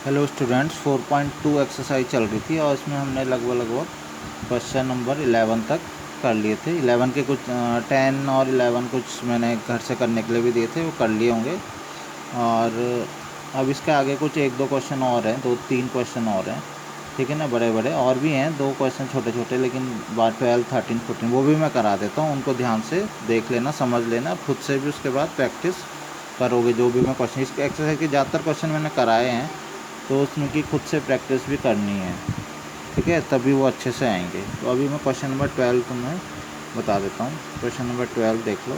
Hello students, 4.2 exercise चल रही थी और इसमें हमने लगभग क्वेश्चन नंबर 11 तक कर लिए थे। 11 के कुछ 10 और 11 कुछ मैंने घर से करने के लिए भी दिए थे, वो कर लिए होंगे। और अब इसके आगे कुछ 1-2 क्वेश्चन और हैं, 2-3 क्वेश्चन और हैं, ठीक है ना। बड़े बड़े और भी हैं, 2 क्वेश्चन छोटे छोटे, लेकिन 12, 13, 14 वो भी मैं करा देता हूँ। उनको ध्यान से देख लेना, समझ लेना, खुद से भी उसके बाद प्रैक्टिस करोगे। जो भी मैं क्वेश्चन, इस एक्सरसाइज के ज़्यादातर क्वेश्चन मैंने कराए हैं, तो उसमें की खुद से प्रैक्टिस भी करनी है, ठीक है, तभी वो अच्छे से आएंगे। तो अभी मैं क्वेश्चन नंबर 12 तुम्हें बता देता हूँ। क्वेश्चन नंबर 12 देख लो।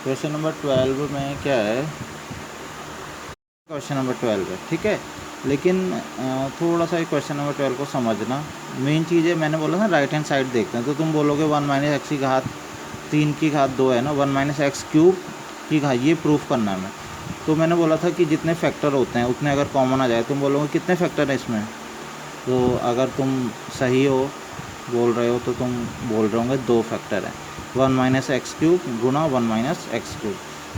क्वेश्चन नंबर 12 में क्या है, क्वेश्चन नंबर 12 है, ठीक है। लेकिन थोड़ा सा क्वेश्चन नंबर 12 को समझना। मेन चीज़ है, मैंने बोला ना राइट हैंड साइड देखते हैं, तो तुम बोलोगे 1 माइनस एक्स की घात 3 की घात 2 है ना, 1 माइनस एक्स क्यूब की घात, ये प्रूफ करना है मैं। तो मैंने बोला था कि जितने फैक्टर होते हैं उतने अगर कॉमन आ जाए, तुम बोलोगे कितने फैक्टर हैं इसमें। तो अगर तुम सही हो बोल रहे हो तो तुम बोल रहे होंगे 2 फैक्टर हैं। 1 माइनस एक्स क्यूब गुना 1 minus x cube.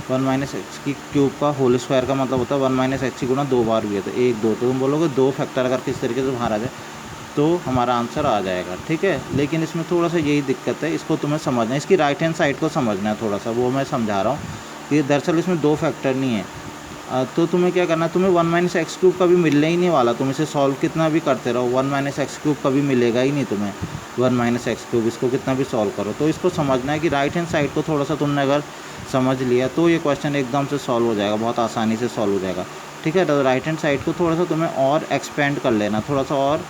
1 minus x की क्यूब का होल स्क्वायर का मतलब होता है 1 माइनस एक्स की गुना 2 बार भी है, तो 1 2, तो तुम बोलोगे 2 फैक्टर अगर किस तरीके से बाहर आ जाए तो हमारा आंसर आ जाएगा, ठीक है। लेकिन इसमें थोड़ा सा यही दिक्कत है, इसको तुम्हें समझना है, इसकी राइट हैंड साइड को समझना है थोड़ा सा, वो मैं समझा रहा हूँ कि दरअसल इसमें 2 फैक्टर नहीं है। तो तुम्हें क्या करना है, तुम्हें 1 माइनस एक्स क्यूब कभी मिलने ही नहीं वाला। तुम इसे सॉल्व कितना भी करते रहो, 1 माइनस एक्स क्यूब कभी मिलेगा ही नहीं तुम्हें। 1 माइनस एक्स क्यूब इसको कितना भी सॉल्व करो, तो इसको समझना है कि राइट हैंड साइड को थोड़ा सा तुमने अगर समझ लिया तो ये क्वेश्चन एकदम से सॉल्व हो जाएगा, बहुत आसानी से सॉल्व हो जाएगा, ठीक है। तो राइट हैंड साइड को थोड़ा सा तुम्हें और एक्सपेंड कर लेना, थोड़ा सा और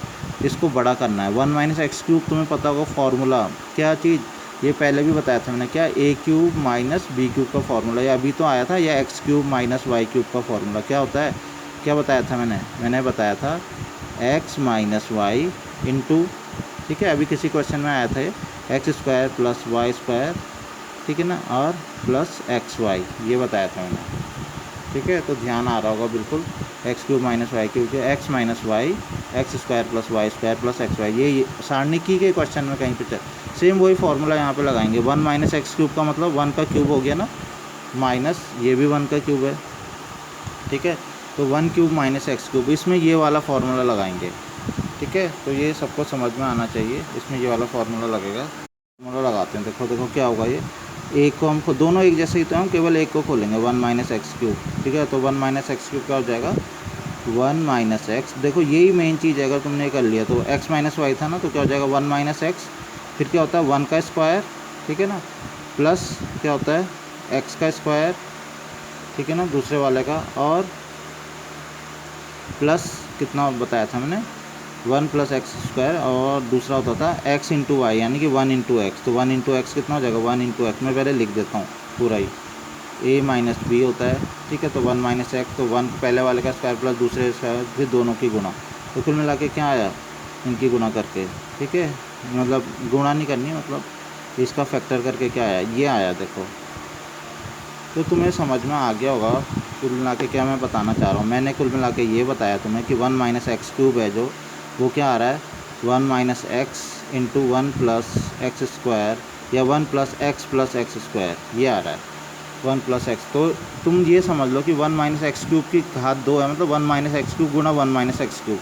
इसको बड़ा करना है। 1 माइनस एक्स क्यूब तुम्हें पता होगा फॉर्मूला, क्या चीज़, ये पहले भी बताया था मैंने, क्या a cube minus b cube का फॉर्मूला, या अभी तो आया था, या x cube minus y cube का फॉर्मूला क्या होता है, क्या बताया था मैंने बताया था एक्स माइनस वाई इंटू, ठीक है, अभी किसी क्वेश्चन में आया था x square plus y square, ठीक है ना, और प्लस एक्स वाई, ये बताया था मैंने, ठीक है। तो ध्यान आ रहा होगा बिल्कुल। X cube minus y cube, x minus y, x square plus y square plus x y, ये सारणी की के क्वेश्चन में कहीं पे सेम वही फॉर्मूला यहाँ पे लगाएंगे। 1 माइनस एक्स क्यूब का मतलब 1 का क्यूब हो गया ना, माइनस ये भी 1 का क्यूब है, ठीक है। तो 1 क्यूब माइनस एक्स क्यूब, इसमें ये वाला फार्मूला लगाएंगे, ठीक है। तो ये सबको समझ में आना चाहिए, इसमें ये वाला फार्मूला लगेगा। फार्मूला लगाते हैं, देखो देखो क्या होगा। ये एक को हम दोनों एक जैसे ही, तो हम केवल एक को खोलेंगे, 1 माइनस एक्स क्यूब, ठीक है। तो 1 माइनस एक्स क्यूब क्या हो जाएगा, 1 माइनस एक्स, देखो यही मेन चीज़ है, अगर तुमने कर लिया तो एक्स माइनस वाई था ना, तो क्या हो जाएगा 1 माइनस एक्स, फिर क्या होता है 1 का स्क्वायर, ठीक है ना, प्लस क्या होता है एक्स का स्क्वायर, ठीक है ना, दूसरे वाले का, और प्लस कितना बताया था मैंने 1 प्लस एक्स स्क्वायर, और दूसरा होता था एक्स इंटू वाई, यानी कि 1 इंटू एक्स। तो 1 इंटू एक्स कितना हो जाएगा, 1 इंटू एक्स, मैं पहले लिख देता हूँ पूरा ही, ए माइनस बी होता है, ठीक है। तो 1 माइनस एक्स, तो 1 पहले वाले का स्क्वायर प्लस दूसरे स्क्वायर, फिर दोनों की गुणा, तो कुल मिला के क्या आया, इनकी गुणा करके, ठीक है, मतलब गुणा नहीं करनी, मतलब इसका फैक्टर करके क्या आया, ये आया, देखो। तो तुम्हें समझ में आ गया होगा कुल मिला के क्या मैं बताना चाह रहा हूँ। मैंने कुल मिला के ये बताया तुम्हें कि 1 माइनस एक्स क्यूब है जो, वो क्या आ रहा है 1 minus x into 1 plus x square, या 1 प्लस एक्स स्क्वायर, ये आ रहा है 1 प्लस एक्स। तो तुम ये समझ लो कि 1 माइनस एक्स क्यूब की घात 2 है, मतलब 1 माइनस एक्स क्यूब गुना 1 माइनस एक्स क्यूब।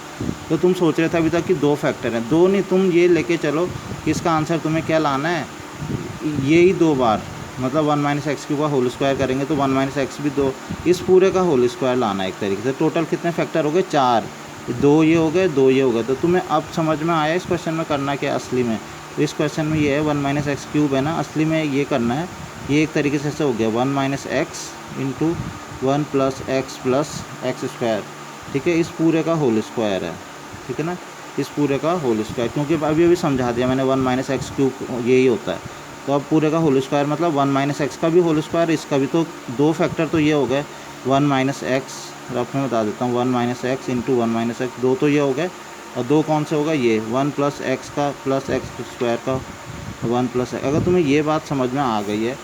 तो तुम सोच रहे थे अभी तक कि 2 फैक्टर हैं, 2 नहीं, तुम ये लेके चलो कि इसका आंसर तुम्हें क्या लाना है, यही 2 बार, मतलब 1 माइनस एक्स क्यूब का होल स्क्वायर करेंगे तो 1 माइनस एक्स भी 2, इस पूरे का होल स्क्वायर लाना है एक तरीके से। टोटल कितने फैक्टर हो गए, 4, 2 ये हो गए, 2 ये हो गए। तो तुम्हें अब समझ में आया इस क्वेश्चन में करना क्या असली में। तो इस क्वेश्चन में ये है 1 माइनस एक्स क्यूब है ना, असली में ये करना है, ये एक तरीके से ऐसे हो गया 1 minus x into 1 plus x square, ठीक है, इस पूरे का होल स्क्वायर है, ठीक है ना, इस पूरे का होल स्क्वायर, क्योंकि अभी अभी समझा दिया मैंने 1 माइनस एक्स क्यूब यही होता है। तो अब पूरे का होल स्क्वायर मतलब 1 माइनस एक्स का भी होल स्क्वायर, इसका भी, तो 2 फैक्टर तो ये हो गए 1 माइनस एक्स, रफ में बता देता हूँ 1 minus x into 1 minus x, 2 तो ये हो गए, और 2 कौन से होगा, ये 1 प्लस एक्स का प्लस एक्स स्क्वायर का 1 प्लस। अगर तुम्हें ये बात समझ में आ गई है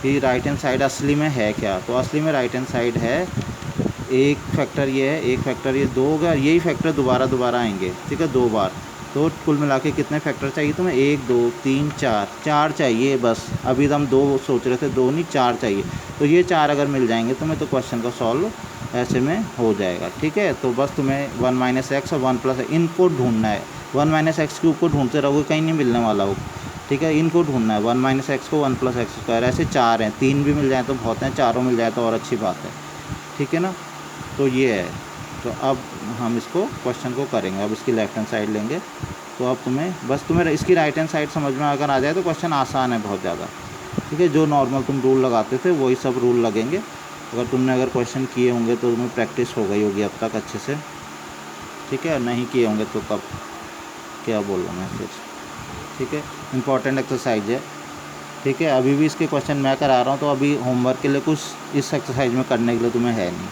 कि राइट हैंड साइड असली में है क्या, तो असली में राइट हैंड साइड है एक फैक्टर ये है, एक फैक्टर ये, 2 होगा, यही फैक्टर दोबारा दोबारा आएंगे, ठीक है, 2 बार। तो कुल मिला के कितने फैक्टर चाहिए तुम्हें, 1 2 3 4, 4 चाहिए बस। अभी तो हम 2 सोच रहे थे, 2 नहीं 4 चाहिए। तो ये 4 अगर मिल जाएंगे तुम्हें तो क्वेश्चन को सॉल्व ऐसे में हो जाएगा। ठीक है, तो बस तुम्हें 1 माइनस एक्स और 1 प्लस इनको ढूंढना है। 1 माइनस एक्स क्यूब को ढूंढते रहोगे, कहीं नहीं मिलने वाला वो। ठीक है, इनको ढूंढना है, 1 माइनस एक्स को 1 प्लस एक्स स्क्वायर। ऐसे 4 हैं, 3 भी मिल जाए तो बहुत हैं, चारों मिल जाए तो और अच्छी बात है। ठीक है ना, तो ये है। तो अब हम इसको क्वेश्चन को करेंगे। अब इसकी लेफ्ट हैंड साइड लेंगे, तो अब तुम्हें इसकी राइट हैंड साइड समझ में अगर आ जाए तो क्वेश्चन आसान है बहुत ज़्यादा। ठीक है, जो नॉर्मल तुम रूल लगाते थे वही सब रूल लगेंगे। अगर क्वेश्चन किए होंगे तो तुम्हें प्रैक्टिस हो गई होगी अब तक अच्छे से। ठीक है, नहीं किए होंगे तो तब क्या बोल रहा मैं फिर। ठीक है, इंपॉर्टेंट एक्सरसाइज है। ठीक है, अभी भी इसके क्वेश्चन मैं करा रहा हूँ, तो अभी होमवर्क के लिए कुछ इस एक्सरसाइज में करने के लिए तुम्हें है नहीं।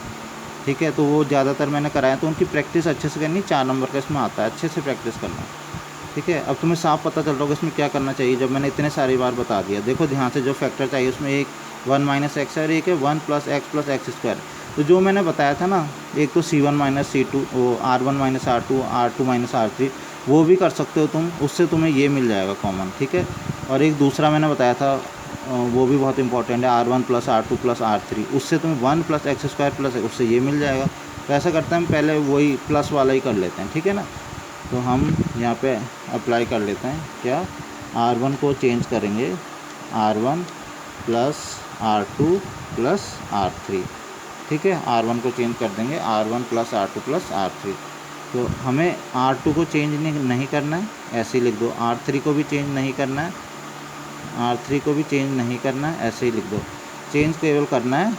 ठीक है, तो वो ज़्यादातर मैंने कराया, तो उनकी प्रैक्टिस अच्छे से करनी। 4 नंबर का इसमें आता है, अच्छे से प्रैक्टिस करना। ठीक है, अब तुम्हें साफ पता चल रहा होगा इसमें क्या करना चाहिए, जब मैंने इतने सारी बार बता दिया। देखो ध्यान से, जो फैक्टर चाहिए उसमें एक 1 माइनस एक्स है और एक है 1 प्लस एक्स स्क्वायर। तो जो मैंने बताया था ना, एक तो C1 माइनस C2, वो R1 minus R2, R2 minus R3, वो भी कर सकते हो तुम, उससे तुम्हें ये मिल जाएगा कॉमन। ठीक है, और एक दूसरा मैंने बताया था, वो भी बहुत इंपॉर्टेंट है, R1 plus R2 plus R3, उससे तुम्हें 1 प्लस एक्स स्क्वायर प्लस उससे ये मिल जाएगा। तो ऐसा करते हैं हम पहले वही प्लस वाला ही कर लेते हैं। ठीक है ना, तो हम यहाँ पे अप्लाई कर लेते हैं क्या, R1 को चेंज करेंगे R1 plus R2 plus R3। ठीक है, R1 को चेंज कर देंगे R1 plus R2 plus R3। तो हमें R2 को चेंज नहीं करना है, ऐसे ही लिख दो। R3 को भी चेंज नहीं करना है, R3 को भी चेंज नहीं करना है, ऐसे ही लिख दो। चेंज केवल करना है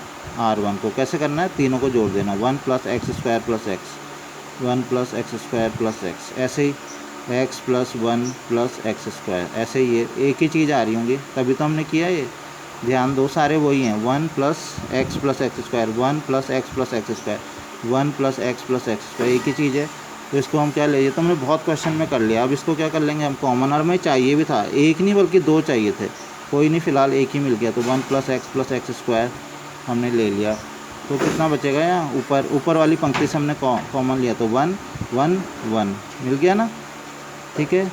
R1 को। कैसे करना है, तीनों को जोड़ देना, 1 plus x square plus x, 1 plus x square plus x, ऐसे ही x plus 1 plus x square, ऐसे ही ये एक ही चीज़ आ रही होंगी, तभी तो हमने किया ये। ध्यान दो, सारे वही हैं, 1 plus x square, 1 plus x square, 1 plus x square, एक ही चीज़ है। तो इसको हम क्या ले, ये तो हमने बहुत क्वेश्चन में कर लिया। अब इसको क्या कर लेंगे हम कॉमन, और में चाहिए भी था, एक नहीं बल्कि 2 चाहिए थे, कोई नहीं, फ़िलहाल एक ही मिल गया। तो 1 प्लस एक्स स्क्वायर हमने ले लिया, तो कितना बचेगा यहाँ, ऊपर वाली पंक्ति से हमने कॉमन लिया, तो 1 1 1 मिल गया ना। ठीक है,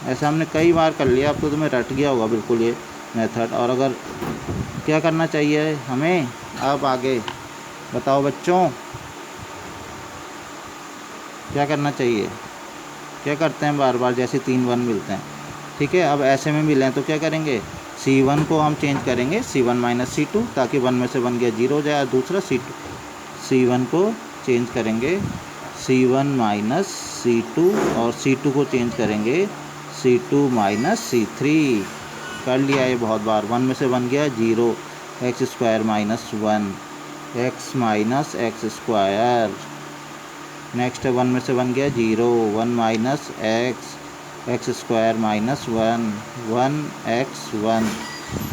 ऐसा हमने कई बार कर लिया, अब तो तुम्हें रट गया होगा बिल्कुल ये मेथड। और अगर क्या करना चाहिए हमें अब आगे, बताओ बच्चों, क्या करना चाहिए, क्या करते हैं बार बार, जैसे 3 1 मिलते हैं। ठीक है, अब ऐसे में मिले हैं तो क्या करेंगे, C1 को हम चेंज करेंगे C1 माइनस C2, ताकि 1 में से 1 गया 0 हो जाए। दूसरा C1 को चेंज करेंगे C1 माइनस C2, और C2 को चेंज करेंगे C2 माइनस C3। कर लिया ये बहुत बार, 1 में से 1 गया 0, x square minus 1, x minus x square. Next 1 में से 1 गया 0, 1 minus x square minus 1, 1 x 1।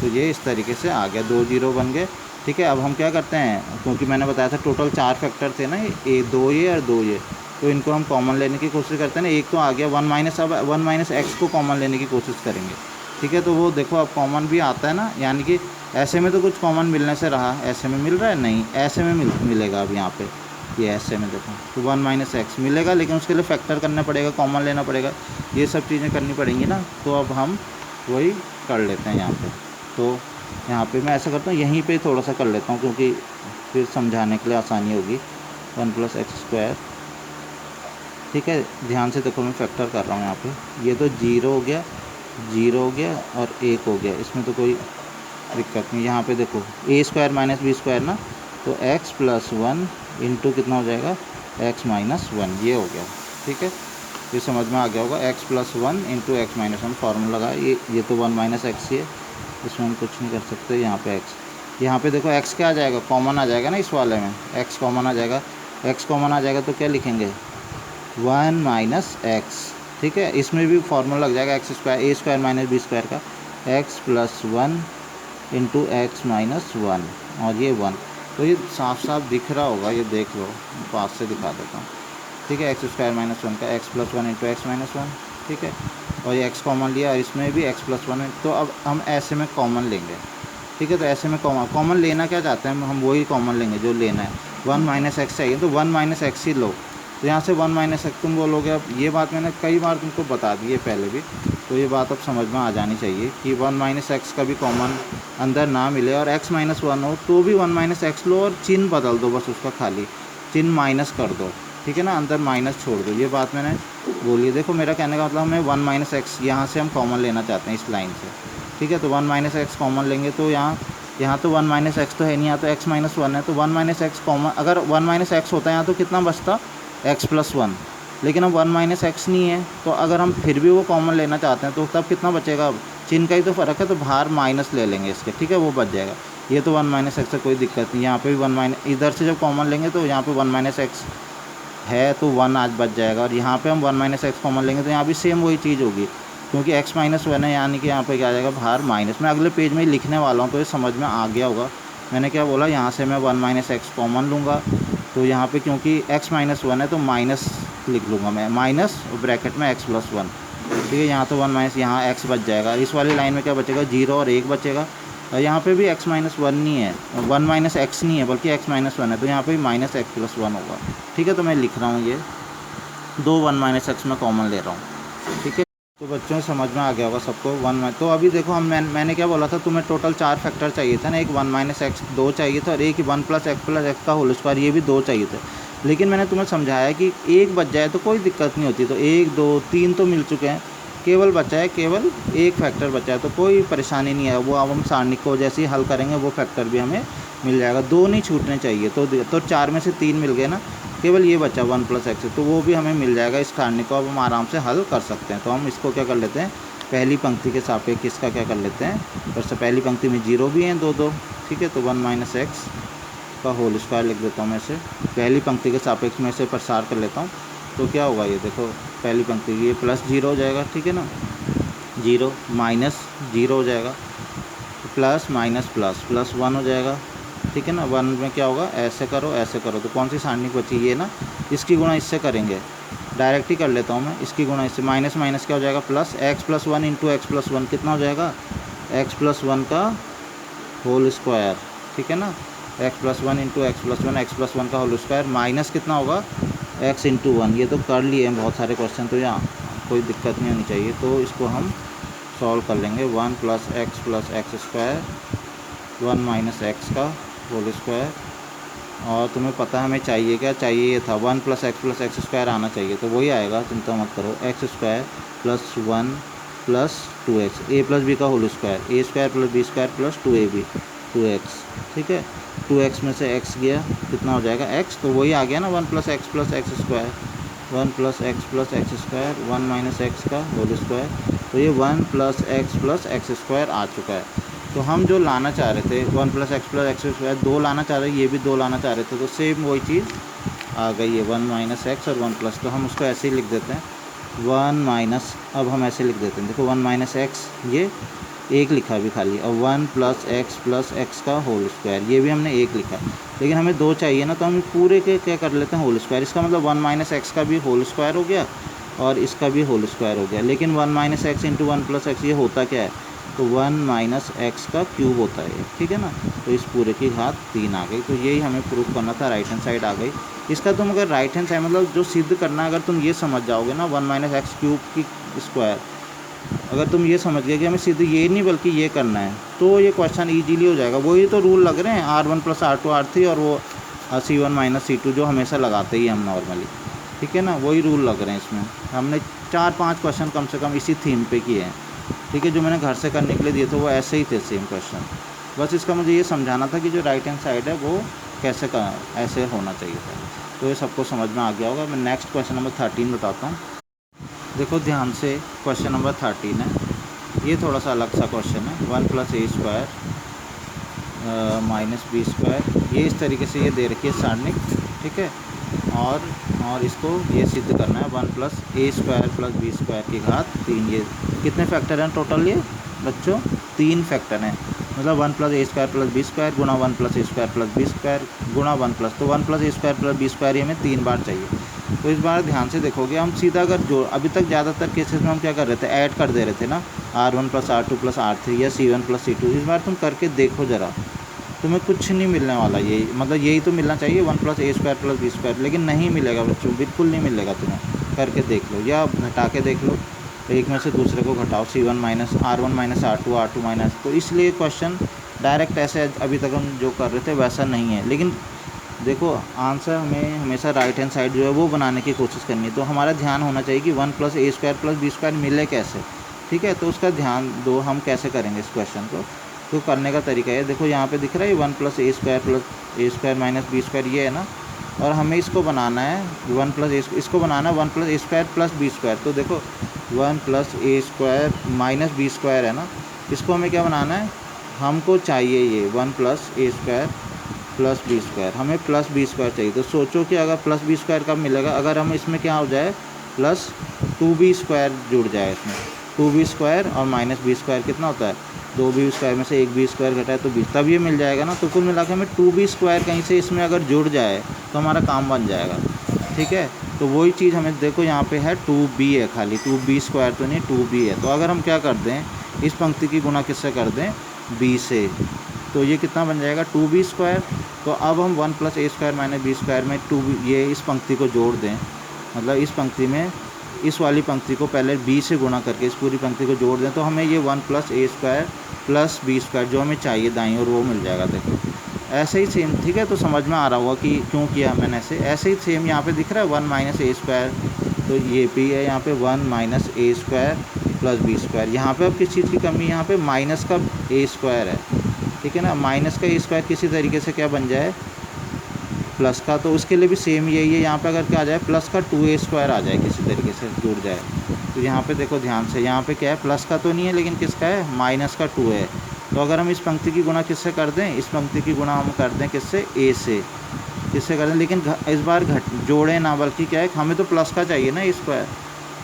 तो ये इस तरीके से आ गया, 2 0 बन गए। ठीक है, अब हम क्या करते हैं, क्योंकि मैंने बताया था टोटल 4 फैक्टर थे ना, ये 2 ये और 2 ये, तो इनको हम कॉमन लेने की कोशिश करते हैं ना। एक तो आ गया 1 माइनस, अब 1 माइनस एक्स को कॉमन लेने की कोशिश करेंगे। ठीक है, तो वो देखो अब कॉमन भी आता है ना, यानी कि ऐसे में तो कुछ कॉमन मिलने से रहा, ऐसे में मिल रहा है नहीं, ऐसे में मिलेगा। अब यहाँ पे ये ऐसे में देखो, तो 1 माइनस एक्स मिलेगा, लेकिन उसके लिए फैक्टर करना पड़ेगा, कॉमन लेना पड़ेगा, ये सब चीज़ें करनी पड़ेंगी ना। तो अब हम वही कर लेते हैं यहाँ पे। तो यहाँ पे मैं ऐसा करता हूँ, यहीं पे थोड़ा सा कर लेता हूँ, क्योंकि फिर समझाने के लिए आसानी होगी। 1 प्लस एक्स स्क्वायर, ठीक है, ध्यान से देखो, मैं फैक्टर कर रहा हूँ यहाँ पे। ये तो 0 हो गया, 0 हो गया और 1 हो गया, इसमें तो कोई दिक्कत नहीं। यहाँ पे देखो a square minus B square ना, तो x प्लस 1 इंटू कितना हो जाएगा, x माइनस 1, ये हो गया। ठीक है, ये समझ में आ गया होगा, x plus 1 into x minus 1 formula लगा। ये तो 1 माइनस एक्स ही है, इसमें हम कुछ नहीं कर सकते। यहाँ पे x, यहाँ पे देखो x क्या आ जाएगा, कॉमन आ जाएगा ना इस वाले में, x कॉमन आ जाएगा। x कॉमन आ जाएगा तो क्या लिखेंगे, 1 माइनस एक्स। ठीक है, इसमें भी फार्मूला लग जाएगा x square, a square minus B square का, x plus 1 into x minus 1, और ये 1। तो ये साफ साफ दिख रहा होगा, ये देख लो, पास से दिखा देता हूँ। ठीक है, एक्स स्क्वायर माइनस 1 का x plus 1 into x minus 1। ठीक है, और ये x कॉमन लिया, और इसमें भी x प्लस 1 है। तो अब हम ऐसे में कॉमन लेंगे। ठीक है, तो ऐसे में कॉमन लेना क्या चाहते हैं हम वही कॉमन लेंगे जो लेना है। 1 माइनस एक्स चाहिए तो 1 माइनस एक्स ही लो। तो यहाँ से 1 माइनस एक्स तुम बोलोगे। अब ये बात मैंने कई बार तुमको बता दी है पहले भी, तो ये बात अब समझ में आ जानी चाहिए कि 1 माइनस एक्स का भी कॉमन अंदर ना मिले और x माइनस 1 हो तो भी 1 माइनस एक्स लो और चिन्ह बदल दो, बस उसका खाली चिन्ह माइनस कर दो, ठीक है ना, अंदर माइनस छोड़ दो। ये बात मैंने बोली है। देखो मेरा कहने का मतलब हमें 1 माइनस एक्स यहाँ से हम कॉमन लेना चाहते हैं इस लाइन से, ठीक है। तो 1 माइनस एक्स कॉमन लेंगे तो यहाँ तो 1 माइनस एक्स तो है नहीं, यहाँ तो x माइनस 1 है, तो 1 माइनस एक्स कॉमन, अगर 1 माइनस एक्स होता है यहाँ तो कितना बचता x प्लस 1, लेकिन अब 1 माइनस एक्स नहीं है, तो अगर हम फिर भी वो कॉमन लेना चाहते हैं तो तब कितना बचेगा, अब चिन्ह का ही तो फ़र्क है, तो बाहर माइनस ले लेंगे इसके, ठीक है, वो बच जाएगा। ये तो 1 माइनस एक्स से कोई दिक्कत नहीं, यहाँ पे भी 1 माइनस, इधर से जब कॉमन लेंगे तो यहाँ पे 1 माइनस एक्स है तो 1 आज बच जाएगा, और यहाँ पे हम 1 माइनस एक्स कॉमन लेंगे तो यहाँ भी सेम वही चीज़ होगी, क्योंकि x माइनस 1 है, यानी कि यहाँ पे क्या आ जाएगा बाहर माइनस। मैं अगले पेज में ही लिखने वाला हूँ तो ये समझ में आ गया होगा। मैंने क्या बोला, यहाँ से मैं 1 माइनस एक्स कॉमन लूँगा, तो यहाँ पे क्योंकि x माइनस 1 है तो माइनस लिख लूँगा मैं, माइनस ब्रैकेट में x प्लस 1, ठीक है। यहाँ तो 1 माइनस, यहाँ x बच जाएगा। इस वाली लाइन में क्या बचेगा, 0 और 1 बचेगा, और यहाँ पे भी x माइनस 1 नहीं है, 1 माइनस एक्स नहीं है बल्कि x माइनस 1 है, तो यहाँ पे भी माइनस एक्स प्लस 1 होगा, ठीक है। तो मैं लिख रहा हूँ ये 1 माइनस एक्स में कॉमन ले रहा हूँ, ठीक है। तो बच्चों समझ में आ गया होगा सबको 1 तो अभी देखो मैंने क्या बोला था, तुम्हें टोटल 4 फैक्टर चाहिए था ना, एक 1 माइनस एक्स 2 चाहिए था और एक 1 प्लस एक्स का होल स्क्वायर ये भी 2 चाहिए थे। लेकिन मैंने तुम्हें समझाया कि एक बच जाए तो कोई दिक्कत नहीं होती, तो 1 2 3 तो मिल चुके हैं, केवल बचा है केवल एक फैक्टर बचा है, तो कोई परेशानी नहीं है। वो अब हम सारणिक को जैसे ही हल करेंगे वो फैक्टर भी हमें मिल जाएगा, 2 नहीं छूटने चाहिए, तो 4 में से 3 मिल गए ना, केवल ये बचा 1 प्लस एक्स, तो वो भी हमें मिल जाएगा। इस सारणी को अब हम आराम से हल कर सकते हैं। तो हम इसको क्या कर लेते हैं, पहली पंक्ति के सापेक्ष इसका क्या कर लेते हैं, वैसे पहली पंक्ति में 0 भी हैं 2 2, ठीक है। तो 1 माइनस एक्स का होल स्क्वायर लिख देता हूँ मैं इसे, पहली पंक्ति के सापेक्ष में इसे प्रसार कर लेता हूँ। तो क्या होगा, ये देखो पहली पंक्ति ये प्लस 0 हो जाएगा, ठीक है ना, 0 माइनस 0 हो जाएगा, प्लस माइनस प्लस प्लस 1 हो जाएगा, ठीक है ना। 1 में क्या होगा, ऐसे करो, तो कौन सी सारणी बची, ये ना, इसकी गुणा इससे करेंगे, डायरेक्ट ही कर लेता हूँ मैं, इसकी गुणा इससे, माइनस माइनस क्या हो जाएगा plus, x plus 1 into x plus 1 कितना हो जाएगा, x प्लस 1 का होल स्क्वायर, ठीक है ना, x plus 1 into x plus 1 का होल स्क्वायर, माइनस कितना होगा x इंटू 1। ये तो कर लिए हैं बहुत सारे क्वेश्चन, तो यहाँ कोई दिक्कत नहीं होनी चाहिए, तो इसको हम सॉल्व कर लेंगे। 1 plus x square 1 minus x का होल स्क्वायर, और तुम्हें पता है हमें चाहिए क्या, चाहिए ये था 1 प्लस एक्स स्क्वायर आना चाहिए, तो वही आएगा, चिंता मत करो, X square plus 1 plus 2x, A plus B का whole square, A square plus B square plus 2ab 2x, ठीक है। 2x में से x गया, कितना हो जाएगा x, तो वही आ गया ना 1 plus x square, 1 plus x square 1 minus x का होल स्क्वायर, तो ये 1 प्लस एक्स स्क्वायर आ चुका है। तो हम जो लाना चाह रहे थे 1 प्लस एक्स स्क्वायर 2 लाना चाह रहे, ये भी 2 लाना चाह रहे थे, तो सेम वही चीज़ आ गई है, 1 माइनस एक्स और 1 प्लस, तो हम उसको ऐसे ही लिख देते हैं 1 माइनस, अब हम ऐसे लिख देते हैं, देखो 1 माइनस एक्स ये एक लिखा भी खाली, और 1 प्लस एक्स का होल स्क्वायर ये भी हमने एक लिखा, लेकिन हमें 2 चाहिए ना, तो हम पूरे के क्या कर लेते हैं होल स्क्वायर। इसका मतलब 1 माइनस एक्स का भी होल स्क्वायर हो गया और इसका भी होल स्क्वायर हो गया, लेकिन 1 minus x into 1 plus x ये होता क्या है, तो 1 माइनस एक्स का क्यूब होता है, ठीक है ना। तो इस पूरे की घात 3 आ गई, तो यही हमें प्रूफ करना था, राइट हैंड साइड आ गई। इसका तुम अगर राइट हैंड साइड मतलब जो सिद्ध करना है, अगर तुम ये समझ जाओगे ना 1 माइनस एक्स क्यूब की स्क्वायर, अगर तुम ये समझ गए कि हमें सिद्ध ये नहीं बल्कि ये करना है, तो ये क्वेश्चन ईजीली हो जाएगा। वही तो रूल लग रहे हैं R1 प्लस R2 R3 और वो C1 माइनस C2 जो हमेशा लगाते ही हम नॉर्मली, ठीक है ना, वही रूल लग रहे हैं इसमें। हमने 4-5 क्वेश्चन कम से कम इसी थीम पे किए हैं, ठीक है। जो मैंने घर से करने के लिए दिए थे वो ऐसे ही थे सेम क्वेश्चन, बस इसका मुझे ये समझाना था कि जो राइट हैंड साइड है वो कैसे ऐसे होना चाहिए था, तो ये सबको समझ में आ गया होगा। मैं नेक्स्ट क्वेश्चन नंबर 13 बताता हूँ। देखो ध्यान से, क्वेश्चन नंबर 13 है, ये थोड़ा सा अलग सा क्वेश्चन है। 1 plus A square minus B square, ये इस तरीके से ये दे रखी है सारणिक, ठीक है, और इसको ये सिद्ध करना है 1 plus A square plus B square की घात 3। ये कितने फैक्टर हैं टोटल, ये बच्चों 3 फैक्टर हैं, मतलब 1 plus A square plus B square गुणा 1 plus A square plus B square गुणा 1 प्लस, तो 1 plus A square plus B square ये हमें 3 बार चाहिए। तो इस बार ध्यान से देखोगे, हम सीधा अगर जो अभी तक ज़्यादातर केसेस में हम क्या कर रहे थे, ऐड कर दे रहे थे ना, R1 plus R2 plus R3 या C1 प्लस C2। इस बार तुम करके देखो ज़रा, तुम्हें कुछ नहीं मिलने वाला। यही मतलब यही तो मिलना चाहिए 1 + a² + b², लेकिन नहीं मिलेगा बच्चों, बिल्कुल नहीं मिलेगा। तुम्हें करके देख लो या घटा के देख लो, एक में से दूसरे को घटाओ, c1 - r1 - r2 r2 तो इसलिए क्वेश्चन डायरेक्ट ऐसे अभी तक हम जो कर रहे थे वैसा नहीं है। लेकिन देखो आंसर हमें हमेशा राइट हैंड साइड जो है वो बनाने की कोशिश करनी है। तो हमारा ध्यान होना चाहिए कि 1 + a² + b² मिले कैसे, ठीक है। तो उसका ध्यान दो, हम कैसे करेंगे इस क्वेश्चन को। तो करने का तरीका है, देखो यहाँ पे दिख रहा है 1 + a² + b² ये है ना, और हमें इसको बनाना है 1 + a, इसको बनाना है 1 + a² + b²। तो देखो 1 + a² - b² है ना, इसको हमें क्या बनाना है, हमको चाहिए ये 1 + a² + b², हमें प्लस b² चाहिए। तो सोचो कि अगर प्लस b² कब मिलेगा, अगर हम इसमें क्या हो जाए +2b² जुड़ जाए, इसमें 2b² और -b² कितना होता है 2b² में से 1b² घटा है तो 20, तब ये मिल जाएगा ना। तो कुल मिला के हमें 2b² कहीं से इसमें अगर जुड़ जाए तो हमारा काम बन जाएगा, ठीक है। तो वही चीज़ हमें देखो यहाँ पे है 2b है, खाली 2b² तो नहीं 2b है। तो अगर हम क्या कर दें, इस पंक्ति की गुणा किससे कर दें, b से, तो ये कितना बन जाएगा 2b²। तो अब हम 1 + a² - b² में 2b, ये इस पंक्ति को जोड़ दें, मतलब इस पंक्ति में इस वाली पंक्ति को पहले b से गुणा करके इस पूरी पंक्ति को जोड़ दें, तो हमें ये 1 + a² + b² जो हमें चाहिए दाईं ओर वो मिल जाएगा। देखो ऐसे ही सेम, ठीक है। तो समझ में आ रहा होगा कि क्यों किया मैंने ऐसे ही सेम यहाँ पे दिख रहा है 1 - a², तो ये भी है यहाँ पे 1 - a² + b²। यहाँ पे अब किस चीज़ की कमी है, यहाँ पे माइनस का a² है, ठीक है ना। माइनस का a² किसी तरीके से क्या बन जाए प्लस का, तो उसके लिए भी सेम यही है। यहाँ पे अगर क्या आ जाए प्लस का 2a² आ जाए, किसी तरीके से जुड़ जाए। तो यहाँ पे देखो ध्यान से, यहाँ पे क्या है प्लस का तो नहीं है, लेकिन किसका है माइनस का 2 है। तो अगर हम इस पंक्ति की गुणा किससे कर दें, इस पंक्ति की गुणा हम कर दें किससे, a से, किससे कर दें, लेकिन इस बार जोड़े ना, बल्कि क्या है हमें तो प्लस का चाहिए ना a²।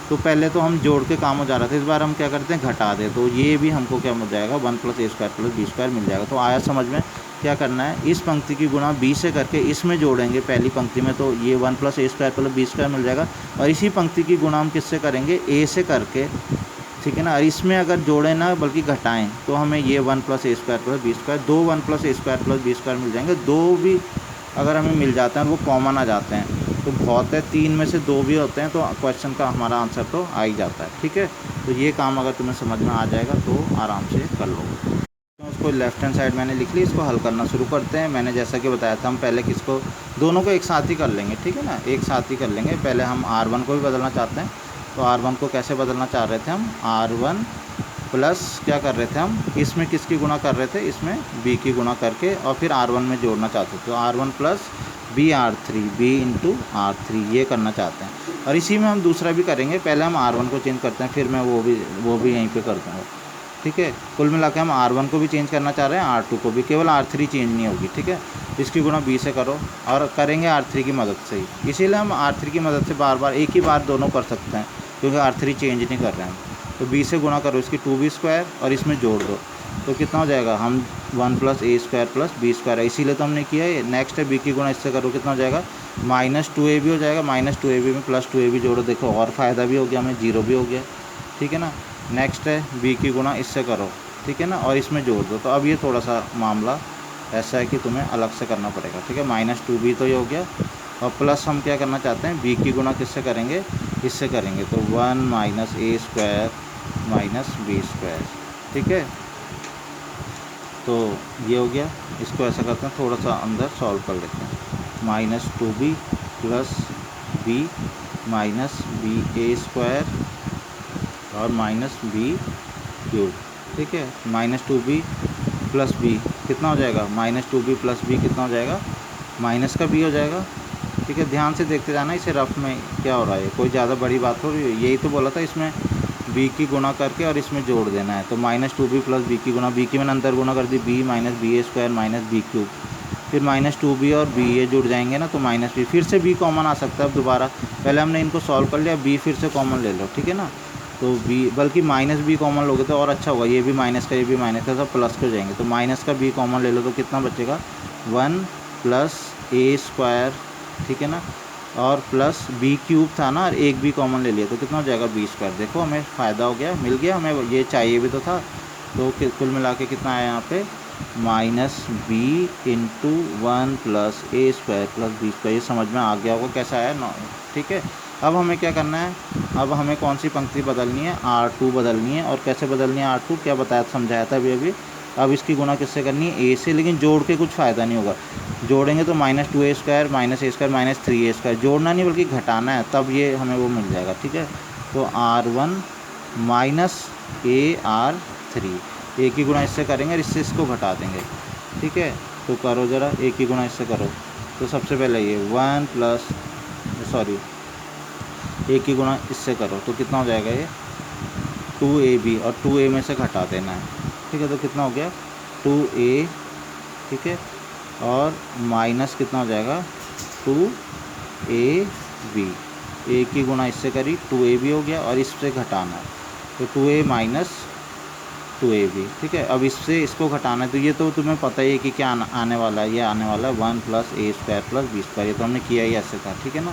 तो पहले तो हम जोड़ के काम हो जा रहा था, इस बार हम क्या करते हैं घटा दें, तो ये भी हमको क्या मिल जाएगा 1 + a² + b² मिल जाएगा। तो आया समझ में, क्या करना है, इस पंक्ति की गुणा b से करके इसमें जोड़ेंगे पहली पंक्ति में, तो ये 1 + a² + b² मिल जाएगा। और इसी पंक्ति की गुणा हम किससे करेंगे, a से करके, ठीक है ना। और इसमें अगर जोड़ें ना बल्कि घटाएं, तो हमें ये 1 + a² + b², दो 1 + a² + b² मिल जाएंगे। दो भी अगर हमें मिल जाते हैं वो कॉमन आ जाते हैं, तो बहुत है, 3 में से 2 भी होते हैं, तो क्वेश्चन का हमारा आंसर तो आ ही जाता है, ठीक है। तो ये काम अगर तुम्हें समझ में आ जाएगा तो आराम से कर लोगे। तो उसको लेफ्ट हैंड साइड मैंने लिख ली, इसको हल करना शुरू करते हैं। मैंने जैसा कि बताया था हम पहले किसको, दोनों को एक साथ ही कर लेंगे, ठीक है ना, एक साथ ही कर लेंगे। पहले हम r1 को भी बदलना चाहते हैं, तो r1 को कैसे बदलना चाह रहे थे हम, r1 प्लस क्या कर रहे थे हम, इसमें किसकी गुणा कर रहे थे, इसमें b की गुणा करके और फिर r1 में जोड़ना चाहते थे। तो r1 + b × r3 ये करना चाहते हैं। और इसी में हम दूसरा भी करेंगे, पहले हम r1 को चेंज करते हैं, फिर मैं वो भी यहीं पे कर दूँगा, ठीक है। कुल मिला के हम r1 को भी चेंज करना चाह रहे हैं, r2 को भी, केवल r3 चेंज नहीं होगी, ठीक है। इसकी गुणा b से करो और करेंगे r3 की मदद से ही, इसीलिए हम r3 की मदद से बार बार एक ही बार दोनों कर सकते हैं, क्योंकि r3 चेंज नहीं कर रहे हैं। तो b से गुणा करो इसकी 2b² और इसमें जोड़ दो, तो कितना हो जाएगा, हम 1 + a² + b² है, इसीलिए तो हमने किया है। नेक्स्ट है b की गुणा इससे करो, कितना हो जाएगा -2ab हो जाएगा, -2ab में +2ab जोड़ो, देखो और फ़ायदा भी हो गया हमें, 0 भी हो गया, ठीक है ना। नेक्स्ट है b की गुणा इससे करो, ठीक है ना, और इसमें जोड़ दो। तो अब ये थोड़ा सा मामला ऐसा है कि तुम्हें अलग से करना पड़ेगा, ठीक है। -2b तो ये हो गया, और प्लस हम क्या करना चाहते हैं, b की गुणा किससे करेंगे, इससे करेंगे, तो 1 - a² - b², ठीक है। तो ये हो गया, इसको ऐसा करते हैं थोड़ा सा अंदर सॉल्व कर लेते हैं, -2b + b - ba² और -b³, ठीक है। -2b + b कितना हो जाएगा, -2b + b कितना हो जाएगा, माइनस का b हो जाएगा, ठीक है। ध्यान से देखते जाना, इसे रफ में क्या हो रहा है, कोई ज़्यादा बड़ी बात हो रही है, यही तो बोला था, इसमें b की गुणा करके और इसमें जोड़ देना है। तो -2b + b की गुणा, b की मैंने अंदर गुणा कर दी, b - ba² - b³, फिर -2b और b ये जुड़ जाएंगे ना, तो -b, फिर से b कॉमन आ सकता है। अब दोबारा पहले हमने इनको सॉल्व कर लिया, b फिर से कॉमन ले लो, ठीक है ना। तो b, बल्कि -b कॉमन लोगे तो और अच्छा होगा, ये भी माइनस का, ये भी माइनस का, सब प्लस के हो जाएंगे। तो माइनस का b कॉमन ले लो, तो कितना बचेगा 1 + a², ठीक है ना, और प्लस b³ था ना, और एक b कॉमन ले लिया, तो कितना हो जाएगा b²। देखो हमें फ़ायदा हो गया, मिल गया, हमें ये चाहिए भी तो था। तो कुल मिला के कितना आया यहाँ पे minus B into 1 plus A square plus B square. ये समझ में आ गया होगा कैसा है ना। ठीक है, अब हमें क्या करना है, अब हमें कौन सी पंक्ति बदलनी है, R2 बदलनी है। और कैसे बदलनी है R2 क्या बताया समझाया था अभी। अब इसकी गुणा किससे करनी है, ए से, लेकिन जोड़ के कुछ फ़ायदा नहीं होगा। जोड़ेंगे तो minus 2a square minus A square minus 3a square, जोड़ना नहीं बल्कि घटाना है, तब ये हमें वो मिल जाएगा। ठीक है, तो R1 माइनस AR3, ए की गुणा इससे करेंगे और इससे इसको घटा देंगे। ठीक है, तो करो ज़रा, ए की गुणा इससे करो। तो सबसे पहले ये 1 प्लस ए की गुणा इससे करो तो कितना हो जाएगा, ये 2ab, और 2a में से घटा देना है। ठीक है, तो कितना हो गया 2a। ठीक है, और माइनस कितना हो जाएगा 2ab, ए की गुणा इससे करी 2ab हो गया, और इससे घटाना है तो 2a माइनस 2ab। ठीक है, अब इससे इसको घटाना है, तो ये तो तुम्हें पता ही है कि क्या आने वाला है, ये आने वाला है 1 plus A square plus B square. ये तो हमने किया ही ऐसे था। ठीक है ना,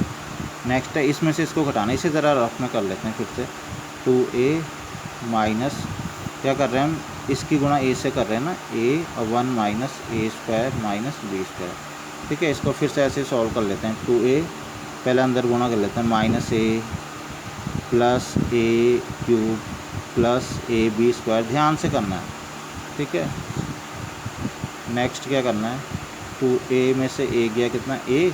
नेक्स्ट है इसमें से इसको घटाना है, इसी तरह रफ में कर लेते हैं फिर से। 2a माइनस क्या कर रहे हैं हम, इसकी गुणा ए से कर रहे हैं ना, ए और 1 minus A square minus B square. ठीक है, इसको फिर से ऐसे सॉल्व कर लेते हैं। 2a पहले अंदर गुणा कर लेते हैं, minus a plus a cube plus a b square, ध्यान से करना है। ठीक है, नेक्स्ट क्या करना है, 2a में से ए गया कितना, a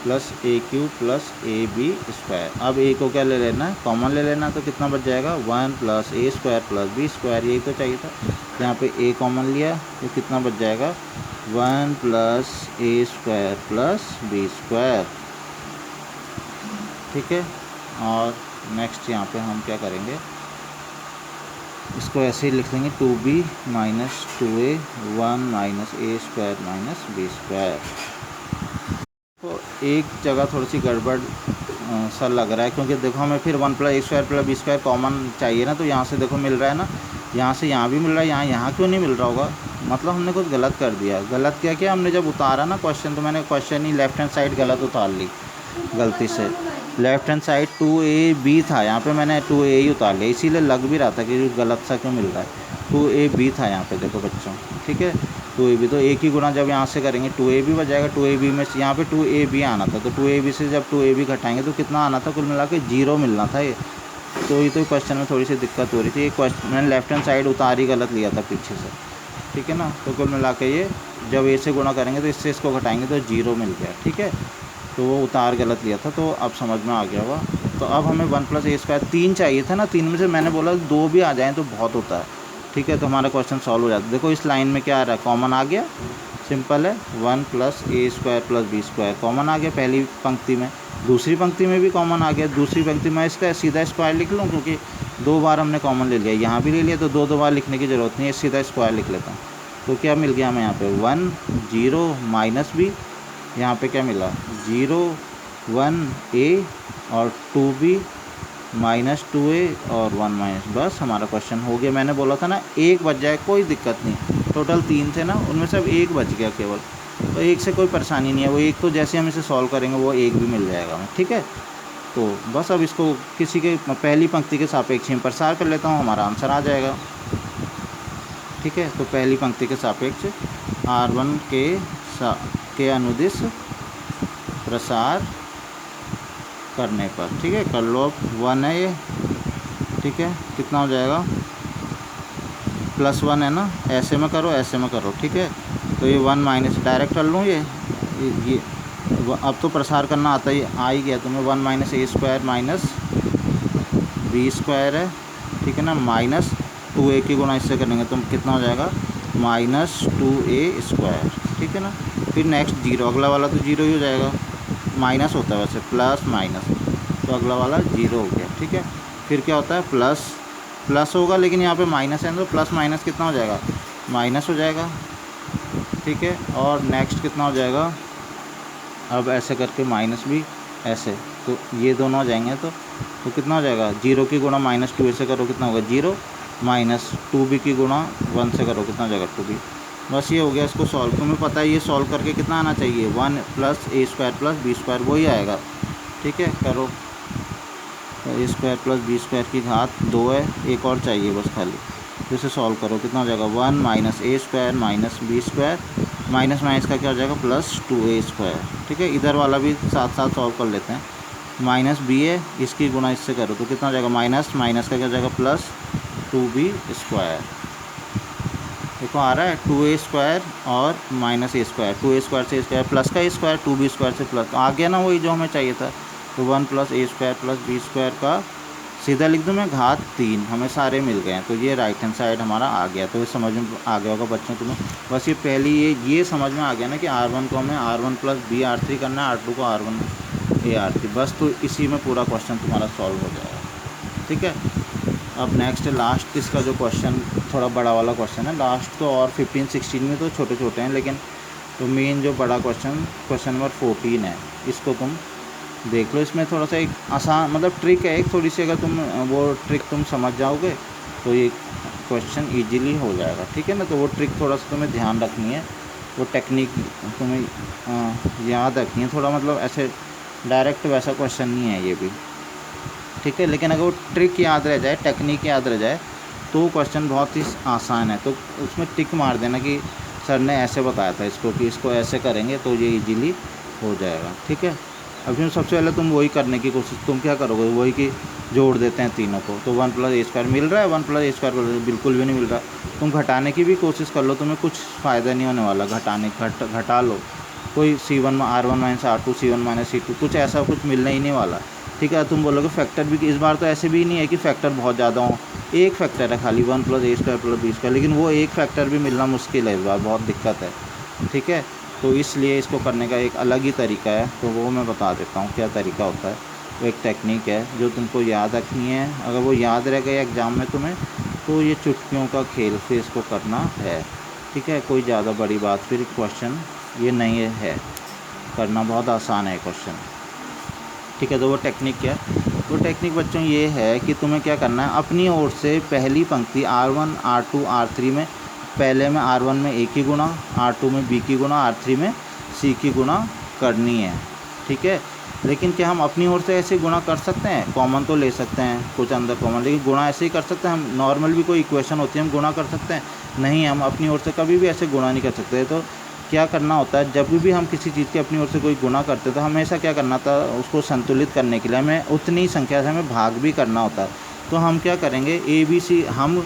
plus a cube plus a b square. अब ए को क्या ले लेना है, कॉमन ले लेना, तो कितना बच जाएगा 1 plus A square plus B square, यही तो चाहिए था। यहाँ पे ए कॉमन लिया तो कितना बच जाएगा 1 plus A square plus B square. ठीक है, और नेक्स्ट यहाँ पे हम क्या करेंगे, इसको ऐसे ही लिख लेंगे 2b minus 2a 1 minus A square minus B square. तो एक जगह थोड़ी सी गड़बड़ सा लग रहा है, क्योंकि देखो हमें फिर 1 plus A square plus B square common चाहिए ना, तो यहाँ से देखो मिल रहा है ना, यहाँ से यहाँ भी मिल रहा है, यहाँ क्यों नहीं मिल रहा होगा, मतलब हमने कुछ गलत कर दिया। गलत क्या किया हमने, जब उतारा ना क्वेश्चन, तो मैंने क्वेश्चन ही लेफ्ट हैंड साइड गलत उतार ली गलती से। लेफ्ट हैंड साइड 2ab था, यहाँ पे मैंने 2a ही उतार लिया, इसीलिए लग भी रहा था कि गलत सा क्यों मिल रहा है। 2ab था यहाँ पे देखो बच्चों। ठीक है, 2ab, तो a की गुणा जब यहाँ से करेंगे 2ab बच जाएगा। 2ab में से यहाँ पे 2ab आना था, तो 2ab से जब 2ab घटाएंगे तो कितना आना था, कुल मिला के 0 मिलना था ये। तो ये तो क्वेश्चन में थोड़ी सी दिक्कत हो रही थी, ये क्वेश्चन मैंने लेफ्ट हैंड साइड उतार ही गलत लिया था पीछे से। ठीक है ना, तो कुल मिला के ये जब a से गुणा करेंगे तो इससे इसको घटाएंगे तो 0 मिल गया। ठीक है, तो वो उतार गलत लिया था, तो अब समझ में आ गया होगा। तो अब हमें 1 प्लस ए स्क्वायर 3 चाहिए था ना, 3 में से मैंने बोला 2 भी आ जाएँ तो बहुत होता है। ठीक है, तो हमारा क्वेश्चन सॉल्व हो जाता है। देखो इस लाइन में क्या आ रहा है, कॉमन आ गया, सिंपल है, 1 plus A square plus B square common आ गया पहली पंक्ति में, दूसरी पंक्ति में भी कॉमन आ गया। दूसरी पंक्ति में इसका सीधा स्क्वायर लिख लूँ, क्योंकि 2 बार हमने कॉमन ले लिया, यहाँ भी ले लिया, तो 2 बार लिखने की ज़रूरत नहीं है, सीधा स्क्वायर लिख लेता हूँ। तो क्या मिल गया हमें यहाँ पे 1 0 माइनस बी, यहाँ पे क्या मिला 0 1 a और 2b माइनस 2a और 1 माइनस, बस हमारा क्वेश्चन हो गया। मैंने बोला था ना एक बच जाए कोई दिक्कत नहीं, टोटल 3 थे ना, उनमें से अब एक बच गया केवल, तो एक से कोई परेशानी नहीं है, वो एक तो जैसे हम इसे सॉल्व करेंगे वो एक भी मिल जाएगा हमें। ठीक है, तो बस अब इसको किसी के पहली पंक्ति के सापेक्ष में प्रसार कर लेता हूँ, हमारा आंसर आ जाएगा। ठीक है, तो पहली पंक्ति के सापेक्ष R1 के अनुदिश प्रसार करने पर। ठीक है, कर लो, अब 1 है ये। ठीक है, कितना हो जाएगा +1 है ना, ऐसे में करो ऐसे में करो। ठीक है, तो ये 1 माइनस डायरेक्ट कर लूँ, ये अब तो प्रसार करना आता ही आ ही गया तुम्हें। 1 minus A square minus B square है। ठीक है ना, माइनस 2a की गुणा इससे करेंगे तो कितना हो जाएगा माइनस 2a स्क्वायर। ठीक है ना, फिर नेक्स्ट 0, अगला वाला तो 0 ही हो जाएगा, माइनस होता है वैसे प्लस माइनस, तो अगला वाला 0 हो गया। ठीक है, फिर क्या होता है प्लस होगा, लेकिन यहाँ पे माइनस है तो प्लस माइनस कितना हो जाएगा माइनस हो जाएगा। ठीक है, और नेक्स्ट कितना हो जाएगा, अब ऐसे करके माइनस भी ऐसे, तो ये दोनों हो जाएंगे, तो कितना हो जाएगा 0 की गुणा माइनस 2a से करो कितना होगा 0, माइनस 2b की गुणा 1 से करो कितना हो जाएगा 2b। बस ये हो गया इसको सॉल्व। तुम्हें पता है ये सॉल्व करके कितना आना चाहिए 1 plus A square plus B square, वही आएगा। ठीक है, करो, ए स्क्वायर प्लस बी स्क्वायर की घात 2 है, एक और चाहिए बस खाली, तो इसे सॉल्व करो, कितना हो जाएगा 1 minus A square minus B square, minus minus का क्या हो जाएगा प्लस 2a स्क्वायर। ठीक है, इधर वाला भी साथ साथ सॉल्व कर लेते हैं। माइनस बी है, इसकी गुणा इससे करो तो कितना हो जाएगा माइनस माइनस का क्या हो जाएगा प्लस 2b स्क्वायर। देखो आ रहा है 2a स्क्वायर और minus A square, 2a square से स्क्वायर प्लस का ए स्क्वायर, 2b स्क्वायर से प्लस, आ गया ना वही जो हमें चाहिए था। तो 1 plus A square plus B square का सीधा लिख दूँ मैं घात 3, हमें सारे मिल गए हैं। तो ये राइट हैंड साइड हमारा आ गया। तो ये समझ में आ गया होगा बच्चों तुम्हें। बस ये पहली ये समझ में आ गया ना कि R1 को हमें R1 प्लस बी R3 करना है, R2 को R1 ए R3, बस। तो इसी में पूरा क्वेश्चन तुम्हारा सॉल्व हो जाएगा। ठीक है, अब नेक्स्ट लास्ट इसका जो क्वेश्चन थोड़ा बड़ा वाला क्वेश्चन है। लास्ट तो और 15 16 में तो छोटे छोटे हैं, लेकिन तो मेन जो बड़ा क्वेश्चन नंबर 14 है, इसको तुम देख लो। इसमें थोड़ा सा एक आसान मतलब ट्रिक है एक थोड़ी सी, अगर तुम वो ट्रिक तुम समझ जाओगे तो ये क्वेश्चन इजीली हो जाएगा। ठीक है ना, तो वो ट्रिक थोड़ा सा तुम्हें ध्यान रखनी है, वो टेक्निक तुम्हें याद रखनी है थोड़ा, मतलब ऐसे डायरेक्ट वैसा क्वेश्चन नहीं है ये भी। ठीक है, लेकिन अगर वो ट्रिक याद रह जाए, टेक्निक याद रह जाए, तो क्वेश्चन बहुत ही आसान है। तो उसमें टिक मार देना कि सर ने ऐसे बताया था इसको, कि इसको ऐसे करेंगे तो ये इजीली हो जाएगा। ठीक है, अभी सबसे पहले तुम वही करने की कोशिश, तुम क्या करोगे वही कि जोड़ देते हैं तीनों को, तो 1 प्लस ए स्क्वायर मिल रहा है, 1 प्लस ए स्क्वायर बिल्कुल भी नहीं मिल रहा। तुम घटाने की भी कोशिश कर लो, तुम्हें कुछ फ़ायदा नहीं होने वाला घटाने, घटा लो, कोई C1 R1 minus R2 C1 minus C2 कुछ ऐसा कुछ मिलने ही नहीं वाला। ठीक है, तुम बोलोगे फैक्टर भी, इस बार तो ऐसे भी नहीं है कि फैक्टर बहुत ज़्यादा हो, एक फैक्टर है खाली 1 plus A square plus B square, लेकिन वो एक फैक्टर भी मिलना मुश्किल है इस बार, बहुत दिक्कत है। ठीक है, तो इसलिए इसको करने का एक अलग ही तरीका है, तो वो मैं बता देता हूँ क्या तरीका होता है। वो एक टेक्निक है जो तुमको याद रखनी है, अगर वो याद रह गया एग्ज़ाम में तुम्हें, तो ये चुटकियों का खेल से इसको करना है। ठीक है, कोई ज़्यादा बड़ी बात फिर क्वेश्चन ये नहीं है, करना बहुत आसान है क्वेश्चन। ठीक है, तो वो टेक्निक क्या है, वो टेक्निक बच्चों ये है कि तुम्हें क्या करना है, अपनी ओर से पहली पंक्ति R1 R2 R3 में, पहले में R1 में ए की गुणा, R2 में बी की गुणा, R3 में सी की गुणा करनी है। ठीक है, लेकिन क्या हम अपनी ओर से ऐसे गुणा कर सकते हैं, कॉमन तो ले सकते हैं कुछ अंदर कॉमन, लेकिन गुणा ऐसे ही कर सकते हैं हम, नॉर्मल भी कोई इक्वेशन होती है हम गुणा कर सकते हैं नहीं, हम अपनी ओर से कभी भी ऐसे गुणा नहीं कर सकते। तो क्या करना होता है, जब भी हम किसी चीज़ की अपनी ओर से कोई गुणा करते हैं तो हमेशा क्या करना था, उसको संतुलित करने के लिए हमें उतनी संख्या से हमें भाग भी करना होता है। तो हम क्या करेंगे, हम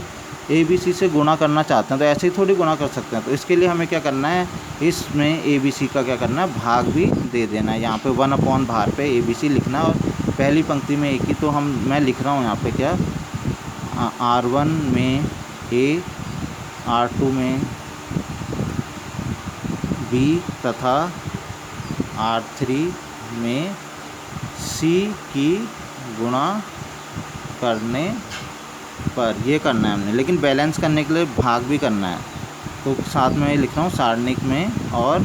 ABC से गुणा करना चाहते हैं तो ऐसे ही थोड़ी गुणा कर सकते हैं, तो इसके लिए हमें क्या करना है, इसमें ABC का क्या करना है, भाग भी दे देना है। यहाँ पे 1 भार पे ABC लिखना है, और पहली पंक्ति में ए की, तो मैं लिख रहा हूँ यहाँ पे क्या, R1 में A, R2 में B तथा R3 में C की गुणा करने पर, ये करना है हमने, लेकिन बैलेंस करने के लिए भाग भी करना है। तो साथ में लिख रहा हूँ सारणिक में, और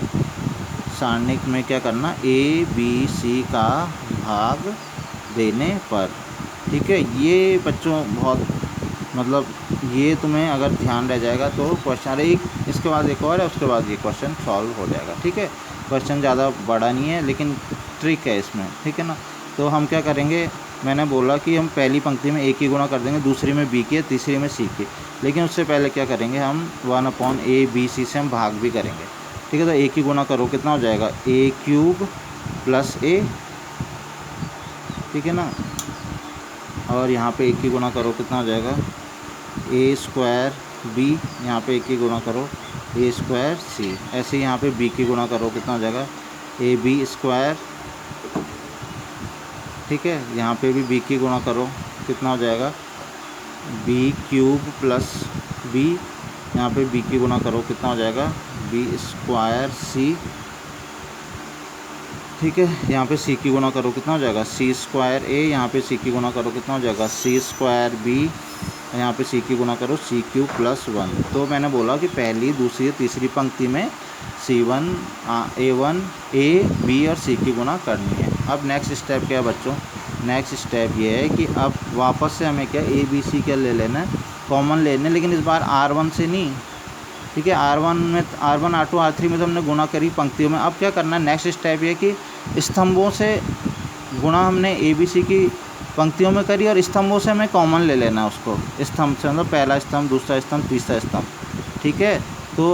सारणिक में क्या करना, ABC का भाग देने पर। ठीक है, ये बच्चों बहुत मतलब ये तुम्हें अगर ध्यान रह जाएगा तो क्वेश्चन, एक इसके बाद एक और है, उसके बाद ये क्वेश्चन सॉल्व हो जाएगा। ठीक है, क्वेश्चन ज़्यादा बड़ा नहीं है, लेकिन ट्रिक है इसमें। ठीक है ना, तो हम क्या करेंगे, मैंने बोला कि हम पहली पंक्ति में ए की गुणा कर देंगे, दूसरी में बी की, तीसरी में सी की, लेकिन उससे पहले क्या करेंगे, हम 1/ABC से हम भाग भी करेंगे। ठीक है, तो ए की गुणा करो, कितना हो जाएगा, A³ प्लस A। ठीक है ना, और यहाँ पे ए की गुणा करो, कितना हो जाएगा, A² B, यहाँ पे ए की गुणा करो A² C। ऐसे ही यहाँ पे बी की गुणा करो, कितना हो जाएगा, AB²। ठीक है, यहाँ पे भी बी की गुणा करो, कितना हो जाएगा, B³ प्लस B, यहाँ पे बी की गुणा करो, कितना हो जाएगा, B² C। ठीक है, यहाँ पे C की गुणा करो, कितना हो जाएगा, C² A, यहाँ पे C की गुणा करो, कितना हो जाएगा, C² B, यहाँ पे C की गुणा करो C³ प्लस 1। तो मैंने बोला कि पहली, दूसरी, तीसरी पंक्ति में A1 A, B और C की गुणा करनी है। अब नेक्स्ट स्टेप क्या है बच्चों, नेक्स्ट स्टेप ये है कि अब वापस से हमें क्या ABC क्या ले लेना है, कॉमन लेना है, लेकिन इस बार R1 से नहीं। ठीक है, R1 R2 R3 में तो हमने गुणा करी पंक्तियों में। अब क्या करना है, नेक्स्ट स्टेप ये कि स्तंभों से गुणा हमने ABC की पंक्तियों में करी और स्तंभों से हमें कॉमन ले लेना है उसको, स्तंभ से मतलब पहला स्तंभ, दूसरा स्तंभ, तीसरा स्तंभ। ठीक है, तो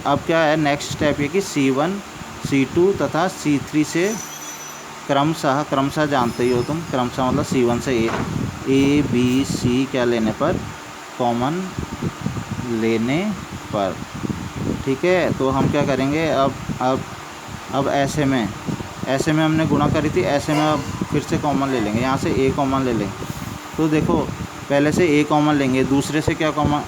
अब क्या है नेक्स्ट स्टेप ये कि C1 C2 तथा C3 से क्रमशः जानते ही हो तुम, क्रमशः मतलब C1 से A B C क्या लेने पर, कॉमन लेने पर। ठीक है, तो हम क्या करेंगे अब ऐसे में हमने गुणा करी थी, ऐसे में अब फिर से कॉमन ले लेंगे, यहाँ से A कॉमन ले लेंगे। तो देखो पहले से A कॉमन लेंगे, दूसरे से क्या कॉमन,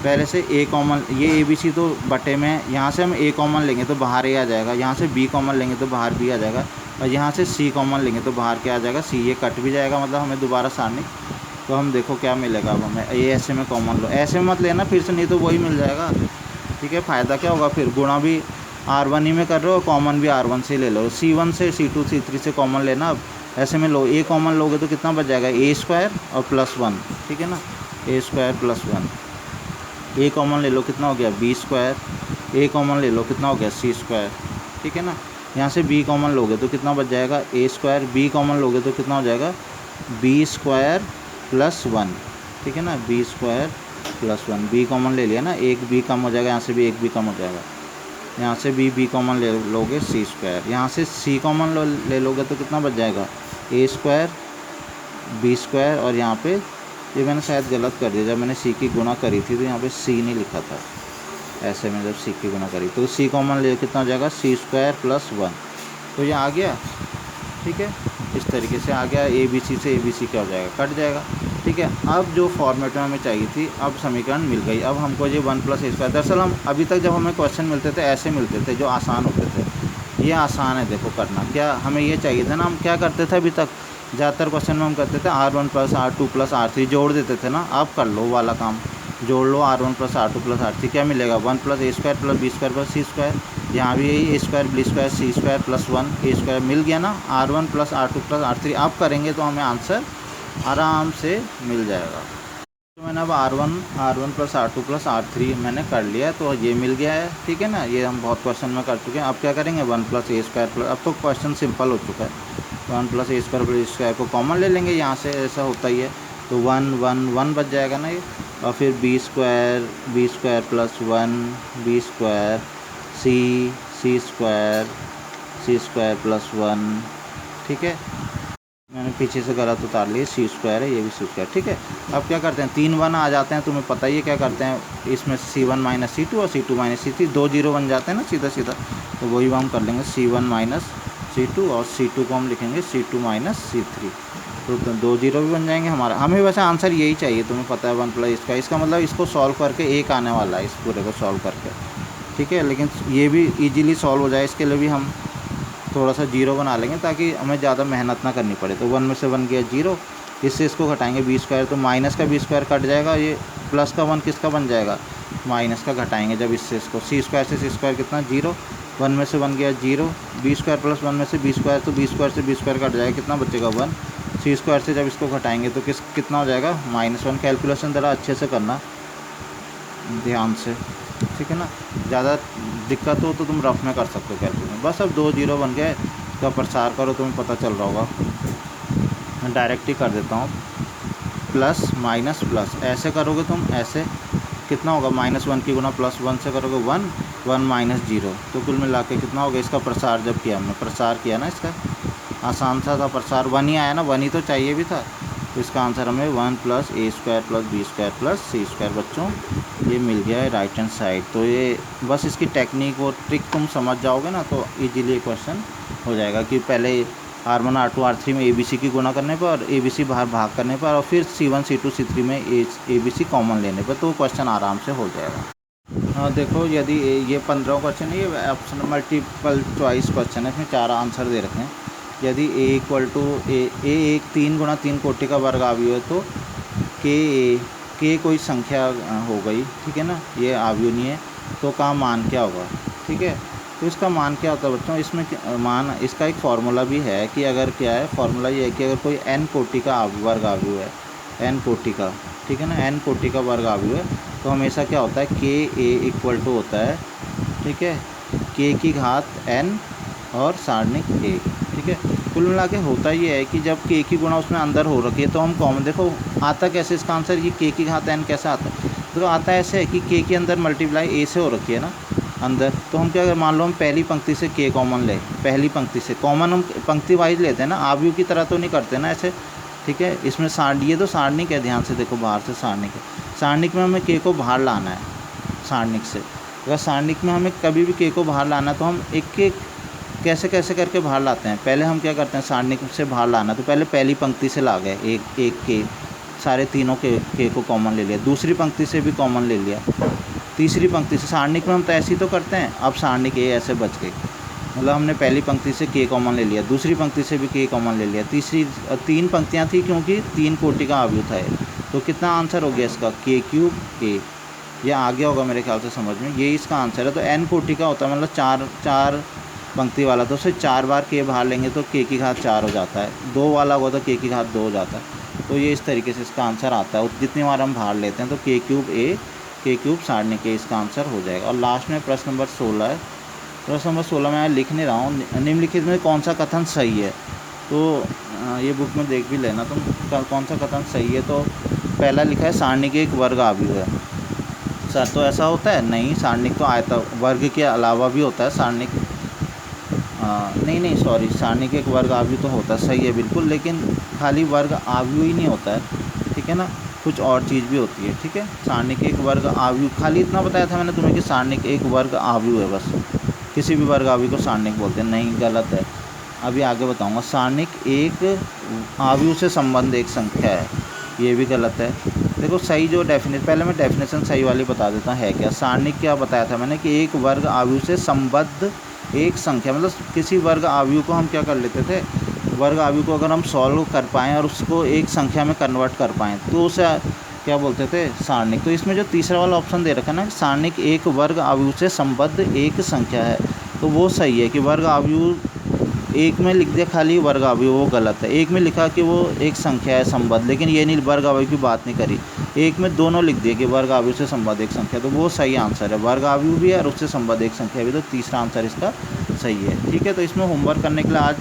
पहले से A कॉमन, ये ABC तो बटे में, यहाँ से हम A कॉमन लेंगे तो बाहर A आ जाएगा, यहाँ से B कॉमन लेंगे तो बाहर B आ जाएगा, और यहाँ से C कॉमन लेंगे तो बाहर क्या आ जाएगा, C। ये कट भी जाएगा, मतलब हमें दोबारा सारणी। तो हम देखो क्या मिलेगा, अब हमें ये ऐसे में कॉमन लो, ऐसे में मत लेना फिर से, नहीं तो वही मिल जाएगा। ठीक है, फ़ायदा क्या होगा फिर, गुणा भी R1 ही में कर रहे हो, कॉमन भी R1 से ले लो। C1 से C2 C3 से कॉमन लेना। अब ऐसे में लो, A कॉमन लोगे तो कितना बच जाएगा, A² और +1। ठीक है ना, A² +1। A कॉमन ले लो, कितना हो गया, B²। A कॉमन ले लो, कितना हो गया, C²। ठीक है ना, यहाँ से B कॉमन लोगे तो कितना बच जाएगा, A²। B कॉमन लोगे तो कितना हो जाएगा, B² +1। ठीक है ना, B² +1। B कॉमन ले लिया ना, एक B कम हो जाएगा, यहाँ से भी एक B कम हो जाएगा, यहाँ से B कॉमन ले लोगे, C²। यहाँ से C कॉमन ले लोगे तो कितना बच जाएगा, A² B² और यहाँ पे ये मैंने शायद गलत कर दिया, जब मैंने C की गुणा करी थी तो यहाँ पे C नहीं लिखा था, ऐसे में जब C की गुणा करी तो C कॉमन ले कितना हो जाएगा, C² +1। तो ये आ गया। ठीक है, इस तरीके से आ गया, ABC से ABC क्या हो जाएगा, कट जाएगा। ठीक है, अब जो फॉर्मेट में हमें चाहिए थी, अब समीकरण मिल गई। अब हमको ये 1 + A², दरअसल हम अभी तक जब हमें क्वेश्चन मिलते थे ऐसे मिलते थे जो आसान होते थे, ये आसान है देखो करना। क्या हमें ये चाहिए था ना, हम क्या करते थे अभी तक ज़्यादातर क्वेश्चन में हम करते थे R1 + R2 + R3 जोड़ देते थे ना। अब कर लो वाला काम, जोड़ लो R1 + R2 + R3, क्या मिलेगा, 1 + A² + B² + C²। यहाँ भी यही A² B² C² +1 A² मिल गया ना, R1 + R2 + R3। अब करेंगे तो हमें आंसर आराम से मिल जाएगा। तो मैंने अब R1 + R2 + R3 मैंने कर लिया, तो ये मिल गया है। ठीक है ना, ये हम बहुत क्वेश्चन में कर चुके हैं। अब क्या करेंगे, 1 + A², अब तो क्वेश्चन सिंपल हो चुका है, 1 + A² + B² को कॉमन ले लेंगे, यहाँ से ऐसा होता ही है, तो 1 1 1 बच जाएगा ना ये, और फिर B² + 1 B² C² +1। ठीक है, मैंने पीछे से गलत उतार लिए, C² है, ये भी C²। ठीक है, अब क्या करते हैं, 3 1 आ जाते हैं, तुम्हें पता ही है क्या करते हैं, इसमें C1 - C2 और C2 - C3, 2 0 बन जाते हैं ना सीधा सीधा, तो वही हम कर लेंगे, C1 - C2 और C2 को हम लिखेंगे C2 - C3, तो 2 0 भी बन जाएंगे हमारा। हमें वैसे आंसर यही चाहिए, तुम्हें पता है 1 + इसका मतलब इसको सॉल्व करके 1 आने वाला है, इस पूरे को सॉल्व करके। ठीक है, लेकिन ये भी ईजिली सॉल्व हो जाए, इसके लिए भी हम थोड़ा सा 0 बना लेंगे ताकि हमें ज़्यादा मेहनत ना करनी पड़े। तो 1 में से 1 गया 0, इससे इसको घटाएंगे B², तो माइनस का B² कट जाएगा, ये प्लस का 1 किसका बन जाएगा, माइनस का घटाएंगे जब इससे इसको, C² से C² कितना 0, 1 में से 1 गया 0, B² + 1 में से B², तो B² से B² कट जाएगा, कितना बचेगा 1, C² से जब इसको घटाएंगे तो कितना हो जाएगा, -1। कैलकुलेशन ज़रा अच्छे से करना, ध्यान से। ठीक है ना, ज़्यादा दिक्कत हो तो तुम रफ में कर सकते हो कैलकुलेशन। बस अब 2 0 बन गए, तो प्रसार करो, तुम्हें पता चल रहा होगा। मैं डायरेक्ट ही कर देता हूँ, प्लस माइनस प्लस, ऐसे करोगे तुम, ऐसे कितना होगा, -1 की गुना +1 से करोगे 1 1 - 0, तो कुल मिला के कितना होगा, इसका प्रसार जब किया हमने, प्रसार किया ना इसका, आसान सा था प्रसार, 1 ही आया ना, 1 ही तो चाहिए भी था, तो इसका आंसर हमें 1 + A² + B² + C² बच्चों ये मिल गया है राइट हैंड साइड। तो ये बस इसकी टेक्निक और ट्रिक तुम समझ जाओगे ना, तो इजीली क्वेश्चन हो जाएगा कि पहले R1 R2 R3 में ABC की गुणा करने पर और ABC बाहर भाग करने पर, और फिर C1 C2 C3 में ABC कॉमन लेने पर, तो क्वेश्चन आराम से हो जाएगा। हाँ देखो, यदि ये 15 क्वेश्चन है, ये ऑप्शन मल्टीपल चॉइस क्वेश्चन है, इसमें 4 आंसर दे रखे हैं। यदि A = एक 3 × 3 कोटि का वर्ग अवयव है, तो K कोई संख्या हो गई। ठीक है ना, ये अवयव नहीं है, तो का मान क्या होगा। ठीक है, तो इसका मान क्या होता है बच्चों, इसमें मान, इसका एक फार्मूला भी है कि अगर क्या है, फार्मूला ये है कि अगर कोई n कोटि का वर्ग अवयव है, n कोटि का, ठीक है ना, n कोटि का वर्ग अवयव है, तो हमेशा क्या होता है, Ka = होता है, ठीक है, K की घात n और सारणिक 1। ठीक है, कुल मिला के होता ये है कि जब के की गुणा उसमें अंदर हो रखी है तो हम कॉमन, देखो आता कैसे इसका आंसर, ये के की घात n कैसा आता है, तो आता ऐसे है कि के के अंदर मल्टीप्लाई ए से हो रखी है ना अंदर, तो हम क्या, मान लो हम पहली पंक्ति से के कॉमन ले, पहली पंक्ति से कॉमन हम पंक्ति वाइज लेते हैं ना, आव्यू की तरह तो नहीं करते ना ऐसे, ठीक है। इसमें सारणी, ये तो सारणिक है, ध्यान से देखो, बाहर से सारणिक है, सारणिक में हमें के को बाहर लाना है सारणिक से। अगर सारणिक में हमें कभी भी के को बाहर लाना है तो हम एक एक कैसे कैसे करके बाहर लाते हैं। पहले हम क्या करते हैं, सारणिक से बाहर लाना, तो पहले पहली पंक्ति से ला गए एक एक के, सारे तीनों के को कॉमन ले लिया, दूसरी पंक्ति से भी कॉमन ले लिया, तीसरी पंक्ति से, सारणिक में हम तो ऐसे ही तो करते हैं। अब सारणिक ए ऐसे बच गई, मतलब हमने पहली पंक्ति से के कॉमन ले लिया, दूसरी पंक्ति से भी के कॉमन ले लिया, तीसरी, तीन पंक्तियाँ थी क्योंकि तीन कोटि का अवयव था, तो कितना आंसर हो गया इसका, के क्यूब ए। ये आ गया होगा मेरे ख्याल से समझ में, ये इसका आंसर है। तो n कोटि का होता है, मतलब चार पंक्ति वाला, तो उससे 4 बार के बाहर लेंगे तो के की घात 4 हो जाता है, 2 वाला हुआ तो के की घात 2 हो जाता है। तो ये इस तरीके से इसका आंसर आता है, जितनी बार हम बाहर लेते हैं तो के क्यूब ए, के क्यूब सारणी के, इसका आंसर हो जाएगा। और लास्ट में प्रश्न नंबर 16 है। प्रश्न नंबर 16 मैं लिख नहीं रहा हूँ, निम्नलिखित में कौन सा कथन सही है, तो ये बुक में देख भी लेना तुम, कौन सा कथन सही है। तो पहला लिखा है सारणी के एक वर्ग अवयव है। सर तो ऐसा होता है, नहीं, सारणिक तो आयता वर्ग के अलावा भी होता है सारणिक, नहीं सॉरी, सारणिक एक वर्ग अवयव तो होता है, सही है बिल्कुल, लेकिन खाली वर्ग अवयव ही नहीं होता है, ठीक है ना, कुछ और चीज़ भी होती है, ठीक है। सारणिक एक वर्ग अवयव, खाली इतना बताया था मैंने तुम्हें कि सारणिक एक वर्ग अवयव है, बस किसी भी वर्ग अवयव को सारणिक बोलते हैं, नहीं गलत है, अभी आगे बताऊँगा। सारणिक एक अवयव से संबंध एक संख्या है, ये भी गलत है। देखो सही जो डेफिनेशन, पहले मैं डेफिनेशन सही वाली बता देता है क्या। सारणिक क्या बताया था मैंने कि एक वर्ग अवयव से संबद्ध एक संख्या, मतलब किसी वर्ग अवयव को हम क्या कर लेते थे, वर्ग अवयव को अगर हम सॉल्व कर पाएँ और उसको एक संख्या में कन्वर्ट कर पाएँ तो उसे क्या बोलते थे, सारणिक। तो इसमें जो तीसरा वाला ऑप्शन दे रखा है ना, सारणिक एक वर्ग अवयव से संबद्ध एक संख्या है, तो वो सही है कि वर्ग अवयव एक में लिख दिया खाली वर्ग अवयव, वो गलत है। एक में लिखा कि वो एक संख्या है संबद्ध, लेकिन ये नहीं, वर्ग अवयव की बात नहीं करी, एक में दोनों लिख दिए कि वर्ग अवयव से संबद्ध एक संख्या, तो वो सही आंसर है, वर्ग अवयव भी है और उससे संबद्ध एक संख्या भी, तो तीसरा आंसर इसका सही है, ठीक है। तो इसमें होमवर्क करने के लिए आज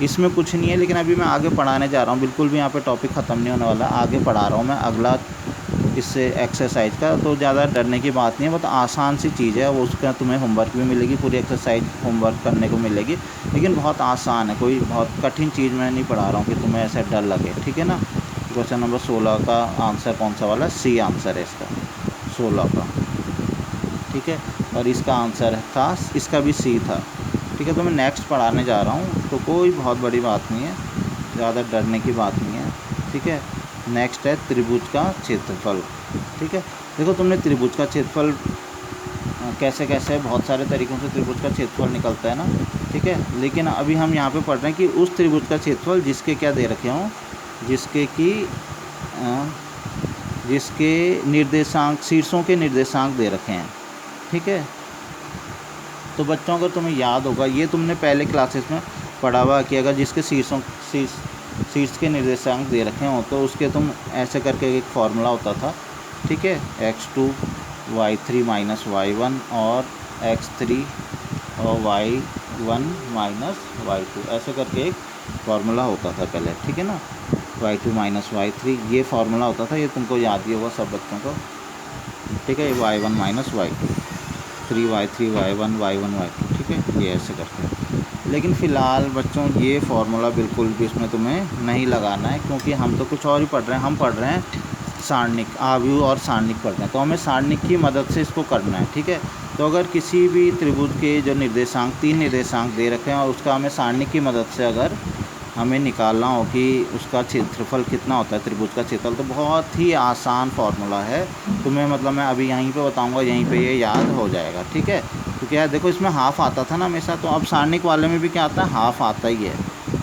इसमें कुछ नहीं है, लेकिन अभी मैं आगे पढ़ाने जा रहा हूँ, बिल्कुल भी यहाँ पे टॉपिक ख़त्म नहीं होने वाला, आगे पढ़ा रहा हूँ मैं अगला इससे एक्सरसाइज का, तो ज़्यादा डरने की बात नहीं है, बहुत आसान सी चीज़ है, वो उसका तुम्हें होमवर्क भी मिलेगी, पूरी एक्सरसाइज होमवर्क करने को मिलेगी, लेकिन बहुत आसान है, कोई बहुत कठिन चीज़ मैं नहीं पढ़ा रहा हूँ कि तुम्हें ऐसा डर लगे, ठीक है ना। क्वेश्चन नंबर 16 का आंसर कौन सा वाला, सी आंसर है इसका 16 का, ठीक है। और इसका आंसर था, इसका भी सी था, ठीक है। तो मैं नेक्स्ट पढ़ाने जा रहा हूँ, तो कोई बहुत बड़ी बात नहीं है, ज़्यादा डरने की बात नहीं है, ठीक है। नेक्स्ट है त्रिभुज का क्षेत्रफल, ठीक है। देखो तुमने त्रिभुज का क्षेत्रफल कैसे कैसे बहुत सारे तरीक़ों से त्रिभुज का क्षेत्रफल निकलता है ना, ठीक है, लेकिन अभी हम यहाँ पे पढ़ रहे हैं कि उस त्रिभुज का क्षेत्रफल जिसके क्या दे रखे हों, जिसके निर्देशांक, शीर्षों के निर्देशांक दे रखे हैं, ठीक है। तो बच्चों अगर तुम्हें याद होगा, ये तुमने पहले क्लासेस में पढ़ा हुआ कि अगर जिसके शीर्ष के निर्देशांक दे रखे हों तो उसके तुम ऐसे करके एक फार्मूला होता था, ठीक है, x2 y3 माइनस y1 और x3 और y1 माइनस y2, ऐसे करके एक फार्मूला होता था पहले, ठीक है ना, y2 माइनस y3 ये फार्मूला होता था, ये तुमको याद ही होगा सब बच्चों को, ठीक है। y1 minus y2, 3y3 y1 y1 y2, ठीक है, ये ऐसे करते हैं। लेकिन फ़िलहाल बच्चों ये फार्मूला बिल्कुल भी इसमें तुम्हें नहीं लगाना है, क्योंकि हम तो कुछ और ही पढ़ रहे हैं, हम पढ़ रहे हैं सारणिक अवयव और सारणिक पढ़ रहे हैं, तो हमें सारणिक की मदद से इसको करना है, ठीक है। तो अगर किसी भी त्रिभुज के जो निर्देशांक, 3 निर्देशांक दे रखे हैं और उसका हमें सारणिक की मदद से अगर हमें निकालना हो कि उसका क्षेत्रफल कितना होता है, त्रिभुज का क्षेत्रफल, तो बहुत ही आसान फार्मूला है, तुम्हें मतलब मैं अभी यहीं पे बताऊंगा, यहीं पे ये याद हो जाएगा, ठीक है। तो क्या है, देखो इसमें हाफ आता था ना हमेशा, तो अब सारणिक वाले में भी क्या आता है, हाफ आता ही है,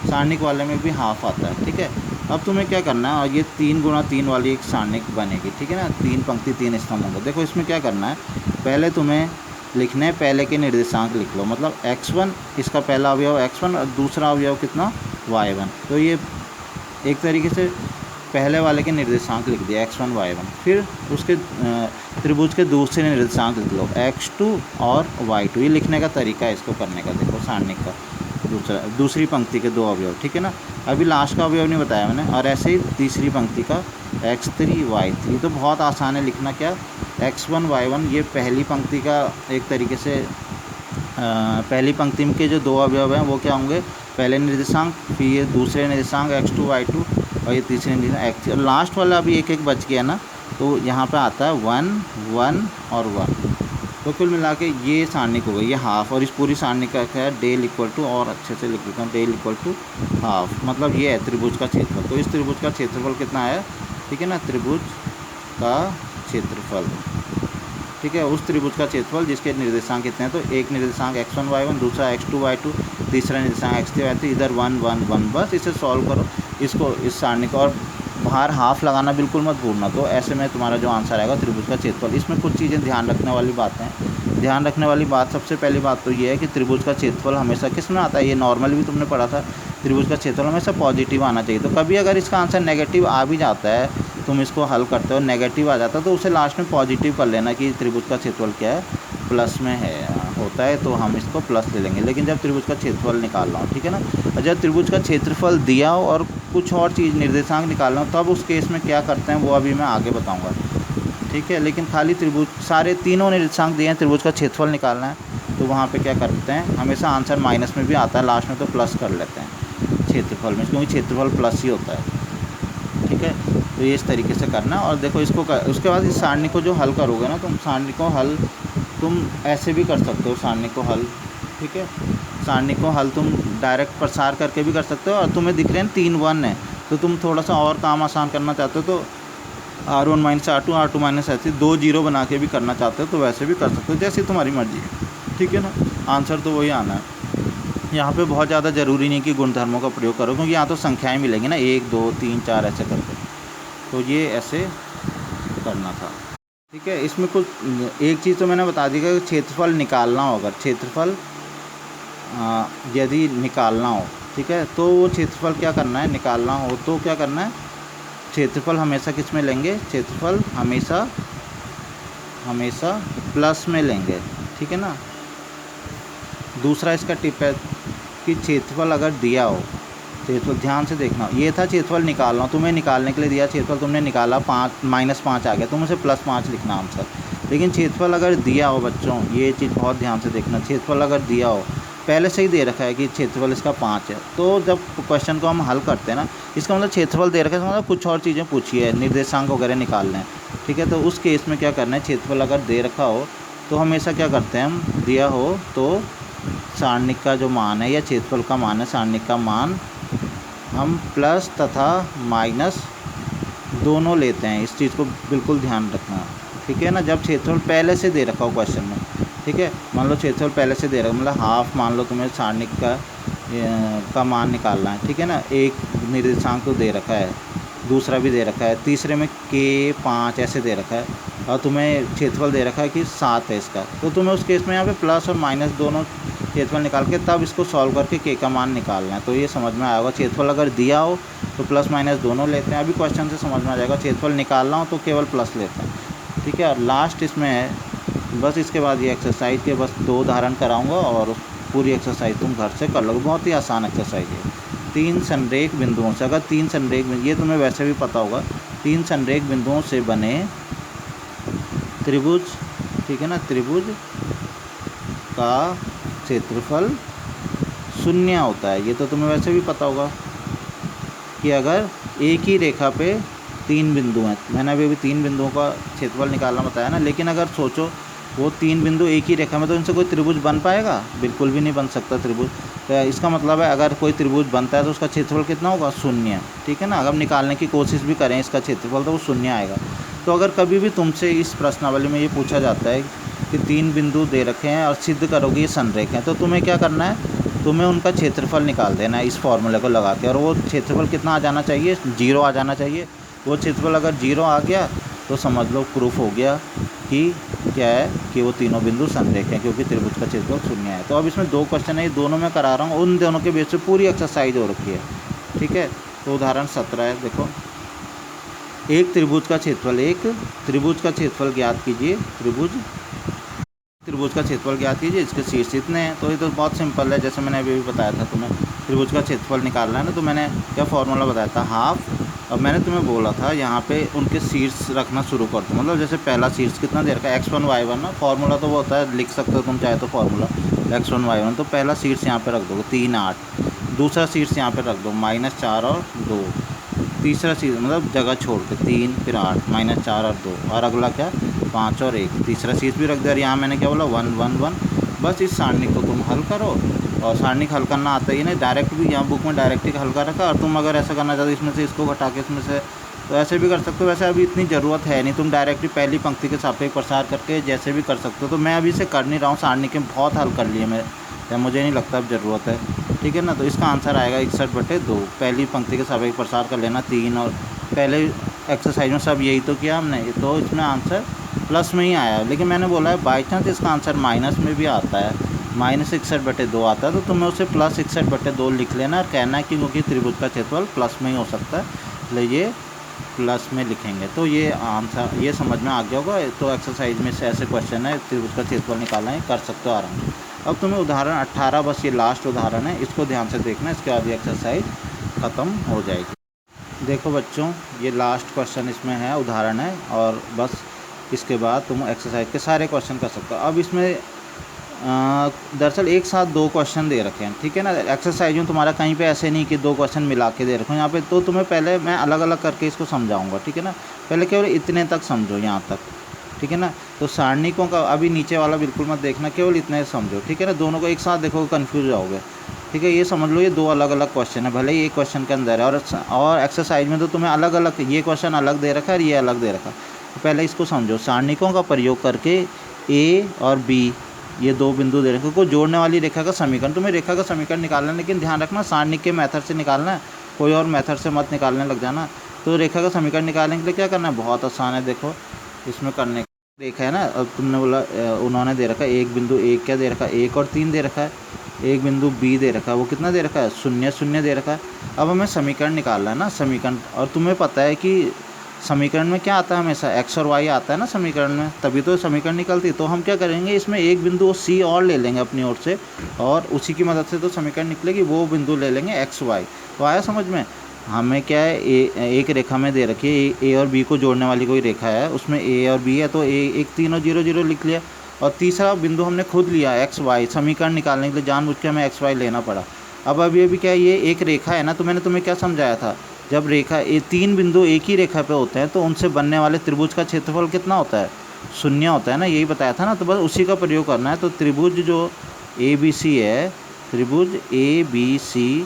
सारणिक वाले में भी हाफ आता है, ठीक है। अब तुम्हें क्या करना है, और ये 3 गुणा 3 वाली एक सारणिक बनेगी, ठीक है ना, 3 पंक्ति 3 स्तंभ होंगे। देखो इसमें क्या करना है, पहले तुम्हें लिखना है पहले के निर्देशांक लिख लो, मतलब x1 इसका पहला अवयव x1 और दूसरा अवयव कितना y1, तो ये एक तरीके से पहले वाले के निर्देशांक लिख दिया x1 y1, फिर उसके त्रिभुज के दूसरे निर्देशांक लिख लो x2 और y2, ये लिखने का तरीका है इसको करने का, देखो सारणिक का। दूसरी पंक्ति के 2 अवयव, ठीक है ना। अभी लास्ट का अवयव नहीं बताया मैंने। और ऐसे ही तीसरी पंक्ति का x3 y3। तो बहुत आसान है लिखना। क्या x1 y1 ये पहली पंक्ति का एक तरीके से पहली पंक्ति के जो 2 अवयव हैं वो क्या होंगे, पहले निर्देशांक, फिर ये दूसरे निर्देशांक x2 y2 और ये तीसरे निर्देशांक x। लास्ट वाला अभी एक एक बच गया ना, तो यहाँ पे आता है 1 1 और 1। तो कुल मिला के ये सारणिक हो गई, ये हाफ। और इस पूरी सारणिक का क्या है, डेल इक्वल टू, और अच्छे से लिख देता हूँ, डेल इक्वल टू हाफ। मतलब ये है त्रिभुज का क्षेत्रफल। तो इस त्रिभुज का क्षेत्रफल कितना है, ठीक है ना, त्रिभुज का क्षेत्रफल, ठीक है, उस त्रिभुज का क्षेत्रफल जिसके निर्देशांक कितने हैं। तो एक निर्देशांक x1 y1, दूसरा x2 y2, तीसरा निर्देशांक x3 y3, इधर 1 1 1। बस इसे सॉल्व करो इसको, इस सारणी को, और बाहर हाफ लगाना बिल्कुल मत भूलना। तो ऐसे में तुम्हारा जो आंसर आएगा त्रिभुज का क्षेत्रफल। इसमें कुछ चीज़ें ध्यान रखने वाली बातें हैं। ध्यान रखने वाली बात, सबसे पहली बात तो ये है कि त्रिभुज का क्षेत्रफल हमेशा किस में आता है, ये नॉर्मल भी तुमने पढ़ा था, त्रिभुज का क्षेत्रफल हमेशा पॉजिटिव आना चाहिए। तो कभी अगर इसका आंसर नेगेटिव आ भी जाता है, तुम इसको हल करते हो नेगेटिव आ जाता है, तो उसे लास्ट में पॉजिटिव कर लेना कि त्रिभुज का क्षेत्रफल क्या है, प्लस में है होता है, तो हम इसको प्लस ले लेंगे। लेकिन जब त्रिभुज का क्षेत्रफल निकालना हो, ठीक है ना, और जब त्रिभुज का क्षेत्रफल दिया हो और कुछ और चीज़ निर्देशांक निकालना हो, तब उस केस में क्या करते हैं वो अभी मैं आगे बताऊंगा, ठीक है। लेकिन खाली त्रिभुज, सारे तीनों निर्देशांक दिए हैं, त्रिभुज का क्षेत्रफल निकालना है, तो वहाँ पे क्या करते हैं, हमेशा आंसर माइनस में भी आता है, लास्ट में तो प्लस कर लेते हैं क्षेत्रफल में, क्योंकि क्षेत्रफल प्लस ही होता है, ठीक है। तो ये इस तरीके से करना। और देखो इसको उसके बाद इस सारणी को जो हल करोगे ना, तुम सारणी को हल तुम ऐसे भी कर सकते हो, सारणी को हल, ठीक है, सारणी को हल तुम डायरेक्ट प्रसार करके भी कर सकते हो। और तुम्हें दिख रहे हैं 3 1 है, तो तुम थोड़ा सा और काम आसान करना चाहते हो तो r1 minus r2 r2 minus ऐसे 2 0 बना के भी करना चाहते हो तो वैसे भी कर सकते हो, जैसी तुम्हारी मर्जी है, ठीक है ना। आंसर तो वही आना है। यहाँ पे बहुत ज़्यादा ज़रूरी नहीं कि गुणधर्मों का प्रयोग करो, क्योंकि यहाँ तो संख्याएं मिलेंगी ना, 1 2 3 4 ऐसे करके, तो ये ऐसे करना था, ठीक है। इसमें कुछ एक चीज़ तो मैंने बता दी कि क्षेत्रफल निकालना हो, अगर क्षेत्रफल यदि निकालना हो, ठीक है, तो वो क्षेत्रफल क्या करना है, निकालना हो तो क्या करना है, क्षेत्रफल हमेशा किस में लेंगे, क्षेत्रफल हमेशा प्लस में लेंगे, ठीक है ना। दूसरा इसका टिप है कि क्षेत्रफल अगर दिया हो, क्षेत्रफल ध्यान से देखना, ये था क्षेत्रफल निकालना, तुम्हें निकालने के लिए दिया, क्षेत्रफल तुमने निकाला, 5 -5 आ गया, तुम उसे +5 लिखना आंसर। लेकिन क्षेत्रफल अगर दिया हो बच्चों, ये चीज़ बहुत ध्यान से देखना, क्षेत्रफल अगर दिया हो, पहले से ही दे रखा है कि क्षेत्रफल इसका 5 है, तो जब क्वेश्चन को हम हल करते हैं ना, इसका मतलब क्षेत्रफल दे रखा है, मतलब कुछ और चीज़ें पूछी है, निर्देशांक वगैरह निकालने हैं, ठीक है। तो उस केस में क्या करना है, क्षेत्रफल अगर दे रखा हो तो हमेशा क्या करते हैं हम, दिया हो तो सारणिक का जो मान है या क्षेत्रफल का मान है, सारणिक का मान हम प्लस तथा माइनस दोनों लेते हैं। इस चीज़ को बिल्कुल ध्यान रखना, ठीक है ना। जब क्षेत्रफल पहले से दे रखा हो क्वेश्चन में, ठीक है, मान लो क्षेत्रफल पहले से दे रखा, मतलब हाफ मान लो तुम्हें सारणिक का मान निकालना है, ठीक है ना। एक निर्देशांक तो दे रखा है, दूसरा भी दे रखा है, तीसरे में k 5 ऐसे दे रखा है, और तुम्हें क्षेत्रफल दे रखा है कि 7 है इसका, तो तुम्हें उस केस में यहाँ पे प्लस और माइनस दोनों क्षेत्रफल निकाल के तब इसको सॉल्व करके k का मान निकालना है। तो ये समझ में आया होगा, क्षेत्रफल अगर दिया हो तो प्लस माइनस दोनों लेते हैं, अभी क्वेश्चन से समझ में आ जाएगा। क्षेत्रफल निकालना हो तो केवल प्लस लेते हैं, ठीक है। और लास्ट इसमें है बस, इसके बाद ये एक्सरसाइज के बस 2 उदाहरण कराऊँगा और पूरी एक्सरसाइज तुम घर से कर लोगे, बहुत ही आसान एक्सरसाइज है। 3 संरेख बिंदुओं से, अगर 3 संरेख बिंदु, ये तुम्हें वैसे भी पता होगा, 3 संरेख बिंदुओं से बने त्रिभुज, ठीक है ना, त्रिभुज का क्षेत्रफल 0 होता है। ये तो तुम्हें वैसे भी पता होगा कि अगर एक ही रेखा पे 3 बिंदु हैं, मैंने अभी 3 बिंदुओं का क्षेत्रफल निकालना बताया ना, लेकिन अगर सोचो वो 3 बिंदु एक ही रेखा में, तो इनसे कोई त्रिभुज बन पाएगा, बिल्कुल भी नहीं बन सकता त्रिभुज। तो इसका मतलब है अगर कोई त्रिभुज बनता है तो उसका क्षेत्रफल कितना होगा, 0, ठीक है ना। अगर निकालने की कोशिश भी करें इसका क्षेत्रफल तो वो 0 आएगा। तो अगर कभी भी तुमसे इस प्रश्नावली में ये पूछा जाता है कि 3 बिंदु दे रखे हैं और सिद्ध करोगे ये संरेख हैं, तो तुम्हें क्या करना है, तुम्हें उनका क्षेत्रफल निकाल देना है इस फॉर्मूले को लगा के, और वो क्षेत्रफल कितना आ जाना चाहिए, 0 आ जाना चाहिए। वो क्षेत्रफल अगर 0 आ गया तो समझ लो प्रूफ हो गया कि क्या है, कि वो तीनों बिंदु संरेख हैं, क्योंकि त्रिभुज का क्षेत्रफल 0 है। तो अब इसमें 2 क्वेश्चन है, ये दोनों मैं करा रहा हूँ, उन दोनों के बेस पे पूरी एक्सरसाइज हो रखी है, ठीक है। तो उदाहरण 17 है, देखो, एक त्रिभुज का क्षेत्रफल ज्ञात कीजिए। त्रिभुज त्रिभुज का क्षेत्रफल ज्ञात कीजिए, इसके शीर्ष इतने हैं। तो ये तो बहुत सिंपल है, जैसे मैंने अभी बताया था तुम्हें त्रिभुज का क्षेत्रफल निकालना है ना, तो मैंने क्या फॉर्मूला बताया था, हाफ। अब मैंने तुम्हें बोला था यहाँ पे उनके शीर्ष रखना शुरू कर दो, मतलब जैसे पहला शीर्ष कितना दे रखा है x1 y1 ना, फॉर्मूला तो वो होता है, लिख सकते हो तुम चाहे तो फॉर्मूला x1 y1। तो पहला शीर्ष यहाँ पे रख दोगे 3 8, दूसरा शीर्ष यहाँ पे रख दो -4 और 2, तीसरा शीर्ष मतलब जगह छोड़ के 3 फिर 8 -4 और 2, और अगला क्या 5 और 1, तीसरा शीर्ष भी रख दिया। और यहाँ मैंने क्या बोला 1 1 1। बस इस सारणी को तुम हल करो, और सारणी हल करना आता ही नहीं, डायरेक्ट भी यहाँ बुक में डायरेक्ट ही हल कर रखा। और तुम अगर ऐसा करना चाहते हो इसमें से इसको घटा के इसमें से, तो ऐसे भी कर सकते हो। वैसे अभी इतनी ज़रूरत है नहीं, तुम डायरेक्टली पहली पंक्ति के सापेक्ष प्रसार करके जैसे भी कर सकते हो। तो मैं अभी से कर नहीं रहा हूँ, सारणी के बहुत हल कर लिए मैं, या मुझे नहीं लगता अब ज़रूरत है, ठीक है ना। तो इसका आंसर आएगा 61/2। पहली पंक्ति के सापेक्ष प्रसार कर लेना 3, और पहले एक्सरसाइज में सब यही तो किया हमने, तो इसमें आंसर प्लस में ही आया। लेकिन मैंने बोला है बाई चांस इसका आंसर माइनस में भी आता है, -61/2 आता है, तो तुम्हें उसे +61/2 लिख लेना और कहना है कि क्योंकि त्रिभुज का क्षेत्रफल प्लस में ही हो सकता है, इसलिए ये प्लस में लिखेंगे। तो ये आंसर ये समझ में आ गया होगा। तो एक्सरसाइज में से ऐसे क्वेश्चन है, त्रिभुज का क्षेत्रफल निकालना है, कर सकते हो आराम से। अब तुम्हें उदाहरण 18, बस ये लास्ट उदाहरण है, इसको ध्यान से देखना, इसके बाद ये एक्सरसाइज ख़त्म हो जाएगी। देखो बच्चों, ये लास्ट क्वेश्चन इसमें है, उदाहरण है, और बस इसके बाद तुम एक्सरसाइज के सारे क्वेश्चन कर सकते हो। अब इसमें दरअसल एक साथ 2 क्वेश्चन दे रखे हैं, ठीक है ना। एक्सरसाइज में तुम्हारा कहीं पे ऐसे नहीं कि 2 क्वेश्चन मिला के दे रखे हैं यहाँ पे, तो तुम्हें पहले मैं अलग अलग करके इसको समझाऊंगा, ठीक है ना। पहले केवल इतने तक समझो, यहाँ तक, ठीक है ना। तो सारणिकों का अभी नीचे वाला बिल्कुल मत देखना, केवल इतने समझो, ठीक है ना। दोनों को एक साथ देखोगे कन्फ्यूज जाओगे, ठीक है। ये समझ लो ये 2 अलग अलग क्वेश्चन है, भले ही एक क्वेश्चन के अंदर है। और एक्सरसाइज में तो तुम्हें अलग अलग, ये क्वेश्चन अलग दे रखा है और ये अलग दे रखा है। तो पहले इसको समझो, सारणिकों का प्रयोग करके ए और बी, ये 2 बिंदु दे रखे को जोड़ने वाली रेखा का समीकरण। तुम्हें रेखा का समीकरण निकालना है, लेकिन ध्यान रखना सारणी के मेथड से निकालना है, कोई और मेथड से मत निकालने लग जाना। तो रेखा का समीकरण निकालने के लिए क्या करना है, बहुत आसान है। देखो इसमें करने रेखा है ना, अब तुमने बोला उन्होंने दे रखा है एक बिंदु, एक क्या दे रखा है 1 और 3 दे रखा है, एक बिंदु बी दे रखा है, वो कितना दे रखा है 0 0 दे रखा है। अब हमें समीकरण निकालना है ना, समीकरण। और तुम्हें पता है कि समीकरण में क्या आता है, हमेशा x और y आता है ना समीकरण में, तभी तो समीकरण निकलती है। तो हम क्या करेंगे, इसमें एक बिंदु c और ले लेंगे अपनी ओर से, और उसी की मदद से तो समीकरण निकलेगी, वो बिंदु ले लेंगे x y। तो आया समझ में। हमें क्या है, एक रेखा में दे रखी है ए और बी को जोड़ने वाली कोई रेखा है, उसमें ए और बी है, तो ए 1 3 और 0 0 लिख लिया। और तीसरा बिंदु हमने खुद लिया x y, समीकरण निकालने के लिए जानबूझ के हमें x y लेना पड़ा। अब अभी क्या है, ये एक रेखा है ना, तो मैंने तुम्हें क्या समझाया था, जब रेखा 3 बिंदु एक ही रेखा पे होते हैं तो उनसे बनने वाले त्रिभुज का क्षेत्रफल कितना होता है, 0 होता है ना, यही बताया था ना। तो बस उसी का प्रयोग करना है। तो त्रिभुज जो ABC है, त्रिभुज ABC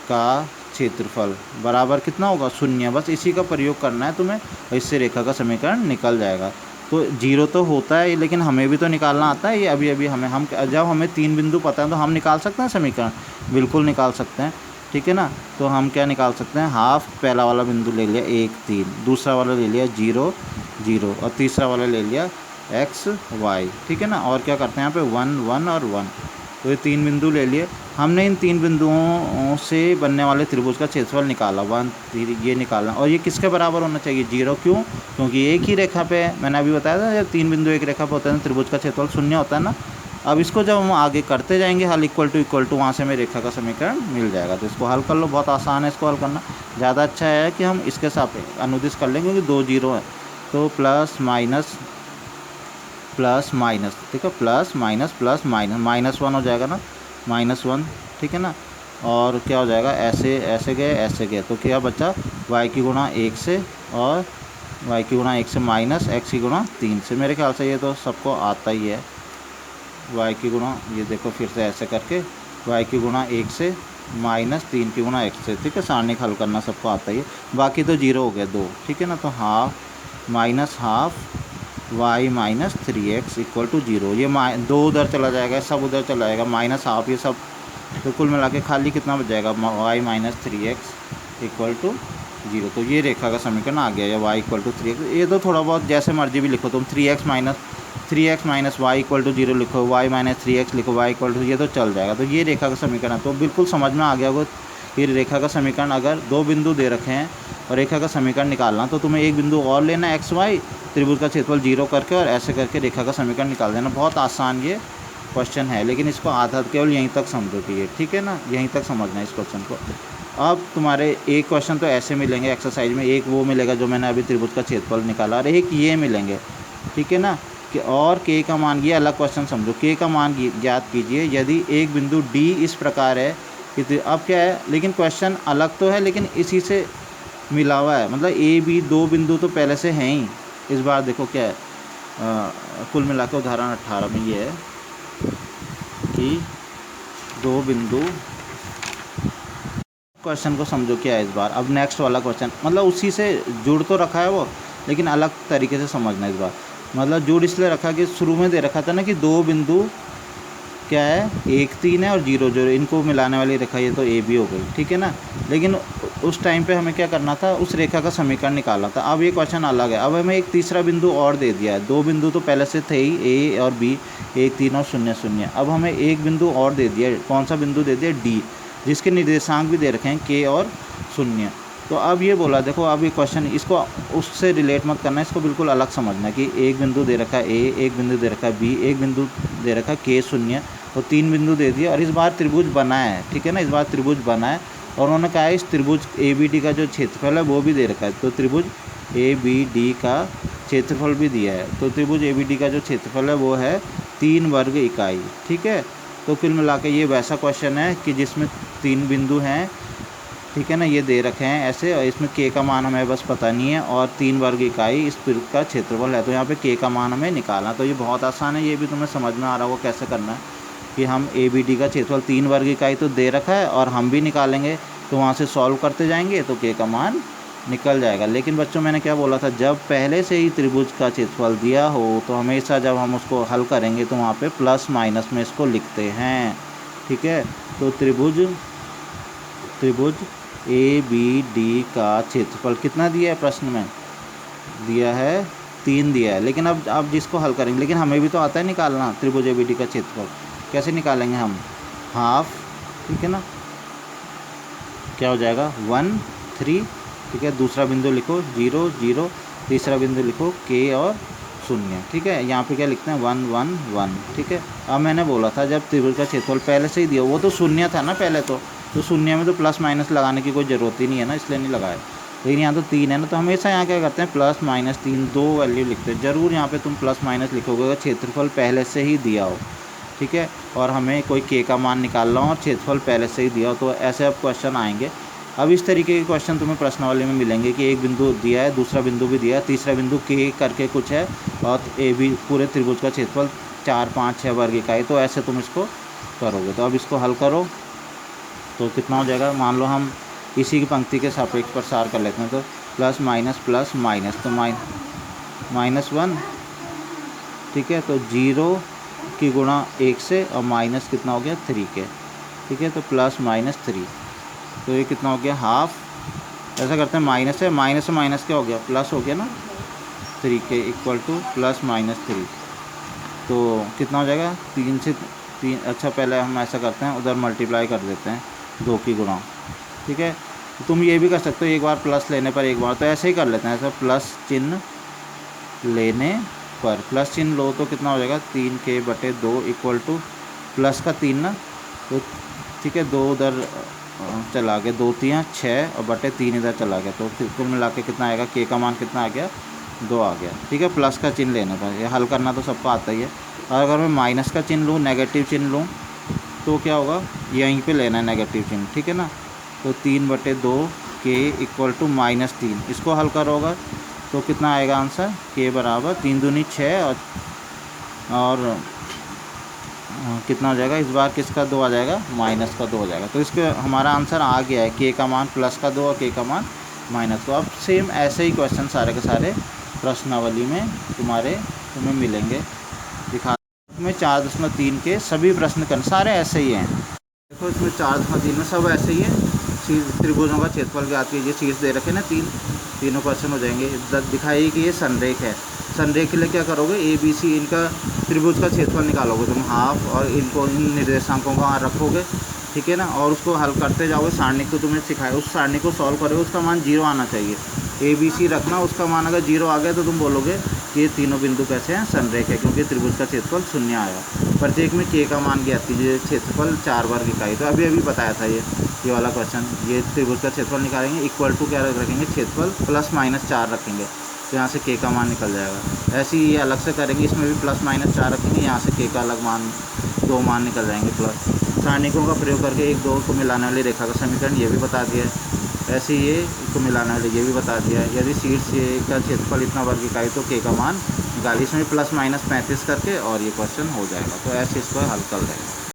का क्षेत्रफल बराबर कितना होगा 0, बस इसी का प्रयोग करना है तुम्हें, इससे रेखा का समीकरण निकल जाएगा। तो 0 तो होता है, लेकिन हमें भी तो निकालना आता है। ये अभी हम जब हमें 3 बिंदु पता है तो हम निकाल सकते हैं समीकरण, बिल्कुल निकाल सकते हैं, ठीक है ना। तो हम क्या निकाल सकते हैं, हाफ पहला वाला बिंदु ले लिया 1 3, दूसरा वाला ले लिया 0 0, और तीसरा वाला ले लिया x y, ठीक है ना। और क्या करते हैं यहाँ पे 1 1 और 1, तो ये 3 बिंदु ले लिए हमने। इन 3 बिंदुओं से बनने वाले त्रिभुज का क्षेत्रफल निकाला 1 3, ये निकालना। और ये किसके बराबर होना चाहिए 0, क्यों, क्योंकि एक ही रेखा पे, मैंने अभी बताया था जब 3 बिंदु एक रेखा पे होते हैं त्रिभुज का क्षेत्रफल 0 होता है ना। अब इसको जब हम आगे करते जाएंगे हल, इक्वल टू वहाँ से हमें रेखा का समीकरण मिल जाएगा। तो इसको हल कर लो, बहुत आसान है इसको हल करना। ज़्यादा अच्छा है कि हम इसके साथ अनुदिश कर लेंगे, क्योंकि 2 0 है। तो प्लस माइनस, ठीक है, प्लस माइनस -1 हो जाएगा ना, -1, ठीक है ना। और क्या हो जाएगा, ऐसे गए, तो क्या बचा y की गुणा 1 से, और y की गुणा 1 से माइनस x की गुणा 3 से। मेरे ख्याल से ये तो सबको आता ही है, y की गुणा, ये देखो फिर से ऐसे करके y की गुणा 1 से माइनस 3 की गुणा x से, ठीक है। सारणी हल करना सबको आता ही है। बाकी तो 0 हो गया 2, ठीक है ना। तो half minus half y minus 3x equal to 0। ये 2 उधर चला जाएगा, सब उधर चला जाएगा, माइनस हाफ, ये सब तो कुल मिला के खाली कितना बच जाएगा, y minus 3x equal to 0। तो ये रेखा का समीकरण आ गया, या y इक्वल टू 3x। ये तो थोड़ा बहुत जैसे मर्जी भी लिखो तुम, 3x minus y equal to 0 लिखो, y माइनस 3x लिखो, y इक्वल टू, ये तो चल जाएगा। तो ये रेखा का समीकरण है, तो बिल्कुल समझ में आ गया होगा कि रेखा का समीकरण अगर दो बिंदु दे रखे हैं और रेखा का समीकरण निकालना, तो तुम्हें एक बिंदु और लेना है एक्स वाई, त्रिभुज का क्षेत्रफल 0 करके और ऐसे करके रेखा का समीकरण निकाल देना। बहुत आसान ये क्वेश्चन है, लेकिन इसको आधा केवल यहीं तक समझो कि ये ठीक है ना, यहीं तक समझना है इस क्वेश्चन को। अब तुम्हारे एक क्वेश्चन तो ऐसे मिलेंगे एक्सरसाइज में, एक वो मिलेगा जो मैंने अभी त्रिभुज का क्षेत्रफल निकाला, और एक ये मिलेंगे, ठीक है ना, कि और के का मान, ये अलग क्वेश्चन समझो, के का मान ज्ञात कीजिए यदि एक बिंदु डी इस प्रकार है कि, अब क्या है, लेकिन क्वेश्चन अलग तो है लेकिन इसी से मिला हुआ है, मतलब ए बी दो बिंदु तो पहले से हैं ही। इस बार देखो क्या है, कुल मिला के उदाहरण 18 में ये है कि दो बिंदु, क्वेश्चन को समझो क्या है इस बार। अब नेक्स्ट वाला क्वेश्चन मतलब उसी से जुड़ तो रखा है वो, लेकिन अलग तरीके से समझना इस बार। मतलब जुड़ इसलिए रखा कि शुरू में दे रखा था ना कि दो बिंदु क्या है, 1 3 है और 0 0, इनको मिलाने वाली रेखा ये तो ए बी हो गई, ठीक है ना। लेकिन उस टाइम पे हमें क्या करना था, उस रेखा का समीकरण निकालना था। अब ये क्वेश्चन अलग है, अब हमें एक तीसरा बिंदु और दे दिया है, दो बिंदु तो पहले से थे ही, ए और बी, 1 3 और 0 0। अब हमें एक बिंदु और दे दिया, कौन सा बिंदु दे दिया, डी, जिसके निर्देशांक भी दे रखे हैं के और 0। तो अब ये बोला, देखो अब ये क्वेश्चन, इसको उससे रिलेट मत करना, इसको बिल्कुल अलग समझना कि एक बिंदु दे रखा है ए, एक बिंदु दे रखा है बी, एक बिंदु दे रखा है के 0, तो 3 बिंदु दे दिए। और इस बार त्रिभुज बना है, ठीक है ना, इस बार त्रिभुज बना है, और उन्होंने कहा है इस त्रिभुज ए बी डी का जो क्षेत्रफल है वो भी दे रखा है, तो त्रिभुज ए बी डी का क्षेत्रफल भी दिया है। तो त्रिभुज ए बी डी का जो क्षेत्रफल है वो है 3 वर्ग इकाई, ठीक है। तो कुल मिला के ये वैसा क्वेश्चन है कि जिसमें 3 बिंदु हैं, ठीक है ना, ये दे रखे हैं ऐसे, और इसमें के का मान हमें बस पता नहीं है, और 3 वर्ग इकाई इस वृत्त का क्षेत्रफल है, तो यहाँ पे के का मान हमें निकालना। तो ये बहुत आसान है, ये भी तुम्हें समझ में आ रहा होगा कैसे करना है कि हम ए बी डी का क्षेत्रफल 3 वर्ग इकाई तो दे रखा है और हम भी निकालेंगे, तो वहाँ से सॉल्व करते जाएंगे तो के का मान निकल जाएगा। लेकिन बच्चों मैंने क्या बोला था, जब पहले से ही त्रिभुज का क्षेत्रफल दिया हो तो हमेशा जब हम उसको हल करेंगे तो वहाँ पे प्लस माइनस में इसको लिखते हैं, ठीक है। तो त्रिभुज ए बी डी का क्षेत्रफल कितना दिया है, प्रश्न में दिया है 3 दिया है, लेकिन अब जिसको हल करेंगे, लेकिन हमें भी तो आता है निकालना त्रिभुज ए बी डी का क्षेत्रफल। कैसे निकालेंगे हम, हाफ, ठीक है ना, क्या हो जाएगा 1 3, ठीक है। दूसरा बिंदु लिखो 0 0, तीसरा बिंदु लिखो के और 0, ठीक है। यहाँ पे क्या लिखते हैं 1 1 1, ठीक है। अब मैंने बोला था जब त्रिभुज का क्षेत्रफल पहले से ही दिया, वो तो 0 था ना पहले, तो 0 में तो प्लस माइनस लगाने की कोई ज़रूरत ही नहीं है ना, इसलिए नहीं लगाया। लेकिन यहाँ तो 3 है ना, तो हमेशा यहाँ क्या करते हैं प्लस माइनस 3 दो वैल्यू लिखते हैं। ज़रूर यहाँ पे तुम प्लस माइनस लिखोगे अगर क्षेत्रफल पहले से ही दिया हो, ठीक है, और हमें कोई के का मान निकालना हो और क्षेत्रफल पहले से ही दिया हो, तो ऐसे अब क्वेश्चन आएंगे। अब इस तरीके के क्वेश्चन तुम्हें प्रश्नावली में मिलेंगे कि एक बिंदु दिया है, दूसरा बिंदु भी दिया है, तीसरा बिंदु के करके कुछ है, और ए बी पूरे त्रिभुज का क्षेत्रफल 4 5 6 वर्ग इकाई, तो ऐसे तुम इसको करोगे। तो अब इसको हल करो तो कितना हो जाएगा, मान लो हम इसी की पंक्ति के सापेक्ष प्रसार कर लेते हैं, तो प्लस माइनस, तो -1, ठीक है। तो 0 की गुणा 1 से, और माइनस कितना हो गया 3 के, ठीक है। तो प्लस माइनस 3, तो ये कितना हो गया हाफ। ऐसा करते हैं माइनस से माइनस क्या हो गया, प्लस हो गया ना, 3 के इक्वल टू प्लस माइनस 3, तो कितना हो जाएगा 3 से 3। अच्छा पहले हम ऐसा करते हैं, उधर मल्टीप्लाई कर देते हैं 2 की गुणा, ठीक है। तो तुम ये भी कर सकते हो, एक बार प्लस लेने पर एक बार, तो ऐसे ही कर लेते हैं, ऐसा प्लस चिन्ह लेने पर प्लस चिन्ह लो तो कितना हो जाएगा 3 के बटे 2 इक्वल टू प्लस का 3 ना, तो ठीक है, 2 उधर चला गया, 2 3 6 और बटे 3 इधर चला गया, तो कुल मिला के कितना आएगा, के का मान कितना आ गया 2 आ गया, ठीक है। प्लस का चिन्ह लेने पर, ये हल करना तो सबको आता ही है। और अगर मैं माइनस का चिन्ह लूँ, नेगेटिव चिन्ह लूँ, तो क्या होगा, यहीं पे लेना है नेगेटिव चिन्ह, ठीक है ना। तो 3 बटे 2 के इक्वल टू -3, इसको हल करोगा तो कितना आएगा आंसर, के बराबर 3 दूनी 6 और कितना हो जाएगा, इस बार किसका 2 आ जाएगा, माइनस का 2 हो जाएगा। तो इसके हमारा आंसर आ गया है, के का मान प्लस का 2 और के का मान माइनस। तो अब सेम ऐसे ही क्वेश्चन सारे के सारे प्रश्नावली में तुम्हें मिलेंगे। दिखा में 4.3 के सभी प्रश्न करने, सारे ऐसे ही हैं। देखो इसमें 4.3 में सब ऐसे ही है। त्रिभुजों का क्षेत्रफल ज्ञात कीजिए, शीर्ष दे रखे ना, तीनों क्वेश्चन हो जाएंगे। दिखाइए कि ये संरेख है, संरेख के लिए क्या करोगे, ए बी सी इनका त्रिभुज का क्षेत्रफल निकालोगे तुम हाफ, और इनको इन निर्देशांकों को वहाँ रखोगे, ठीक है ना, और उसको हल करते जाओगे। सारणी को तुम्हें सिखाया, उस सारणी को सॉल्व करोगे, उसका मान 0 आना चाहिए। ए बी सी रखना, उसका मान अगर 0 आ गया तो तुम बोलोगे कि ये तीनों बिंदु कैसे हैं, संरेख है, क्योंकि त्रिभुज का क्षेत्रफल 0 आया। प्रत्येक में के का मान ज्ञात कीजिए, क्षेत्रफल 4 वर्ग इकाई। तो अभी वाला था ये वाला क्वेश्चन। ये त्रिभुज का क्षेत्रफल निकालेंगे, इक्वल टू क्या रखेंगे, क्षेत्रफल प्लस माइनस 4 रखेंगे, तो यहाँ से के का मान निकल जाएगा। ऐसे ही ये अलग से करेंगे, इसमें भी प्लस माइनस 4 रखेंगे, यहाँ से के का अलग मान 2 मान निकल जाएंगे प्लस। सारणिकों का प्रयोग करके 1 2 को मिलाने वाली रेखा का समीकरण ये भी बता दिया है। ऐसे ही ये इसको मिलाने वाले ये भी बता दिया है। यदि शीर्ष ए का क्षेत्रफल इतना वर्ग इकाई तो के का मान निकालिए, इसमें प्लस माइनस 35 करके और ये क्वेश्चन हो जाएगा। तो ऐसे इसको हल कर लेंगे।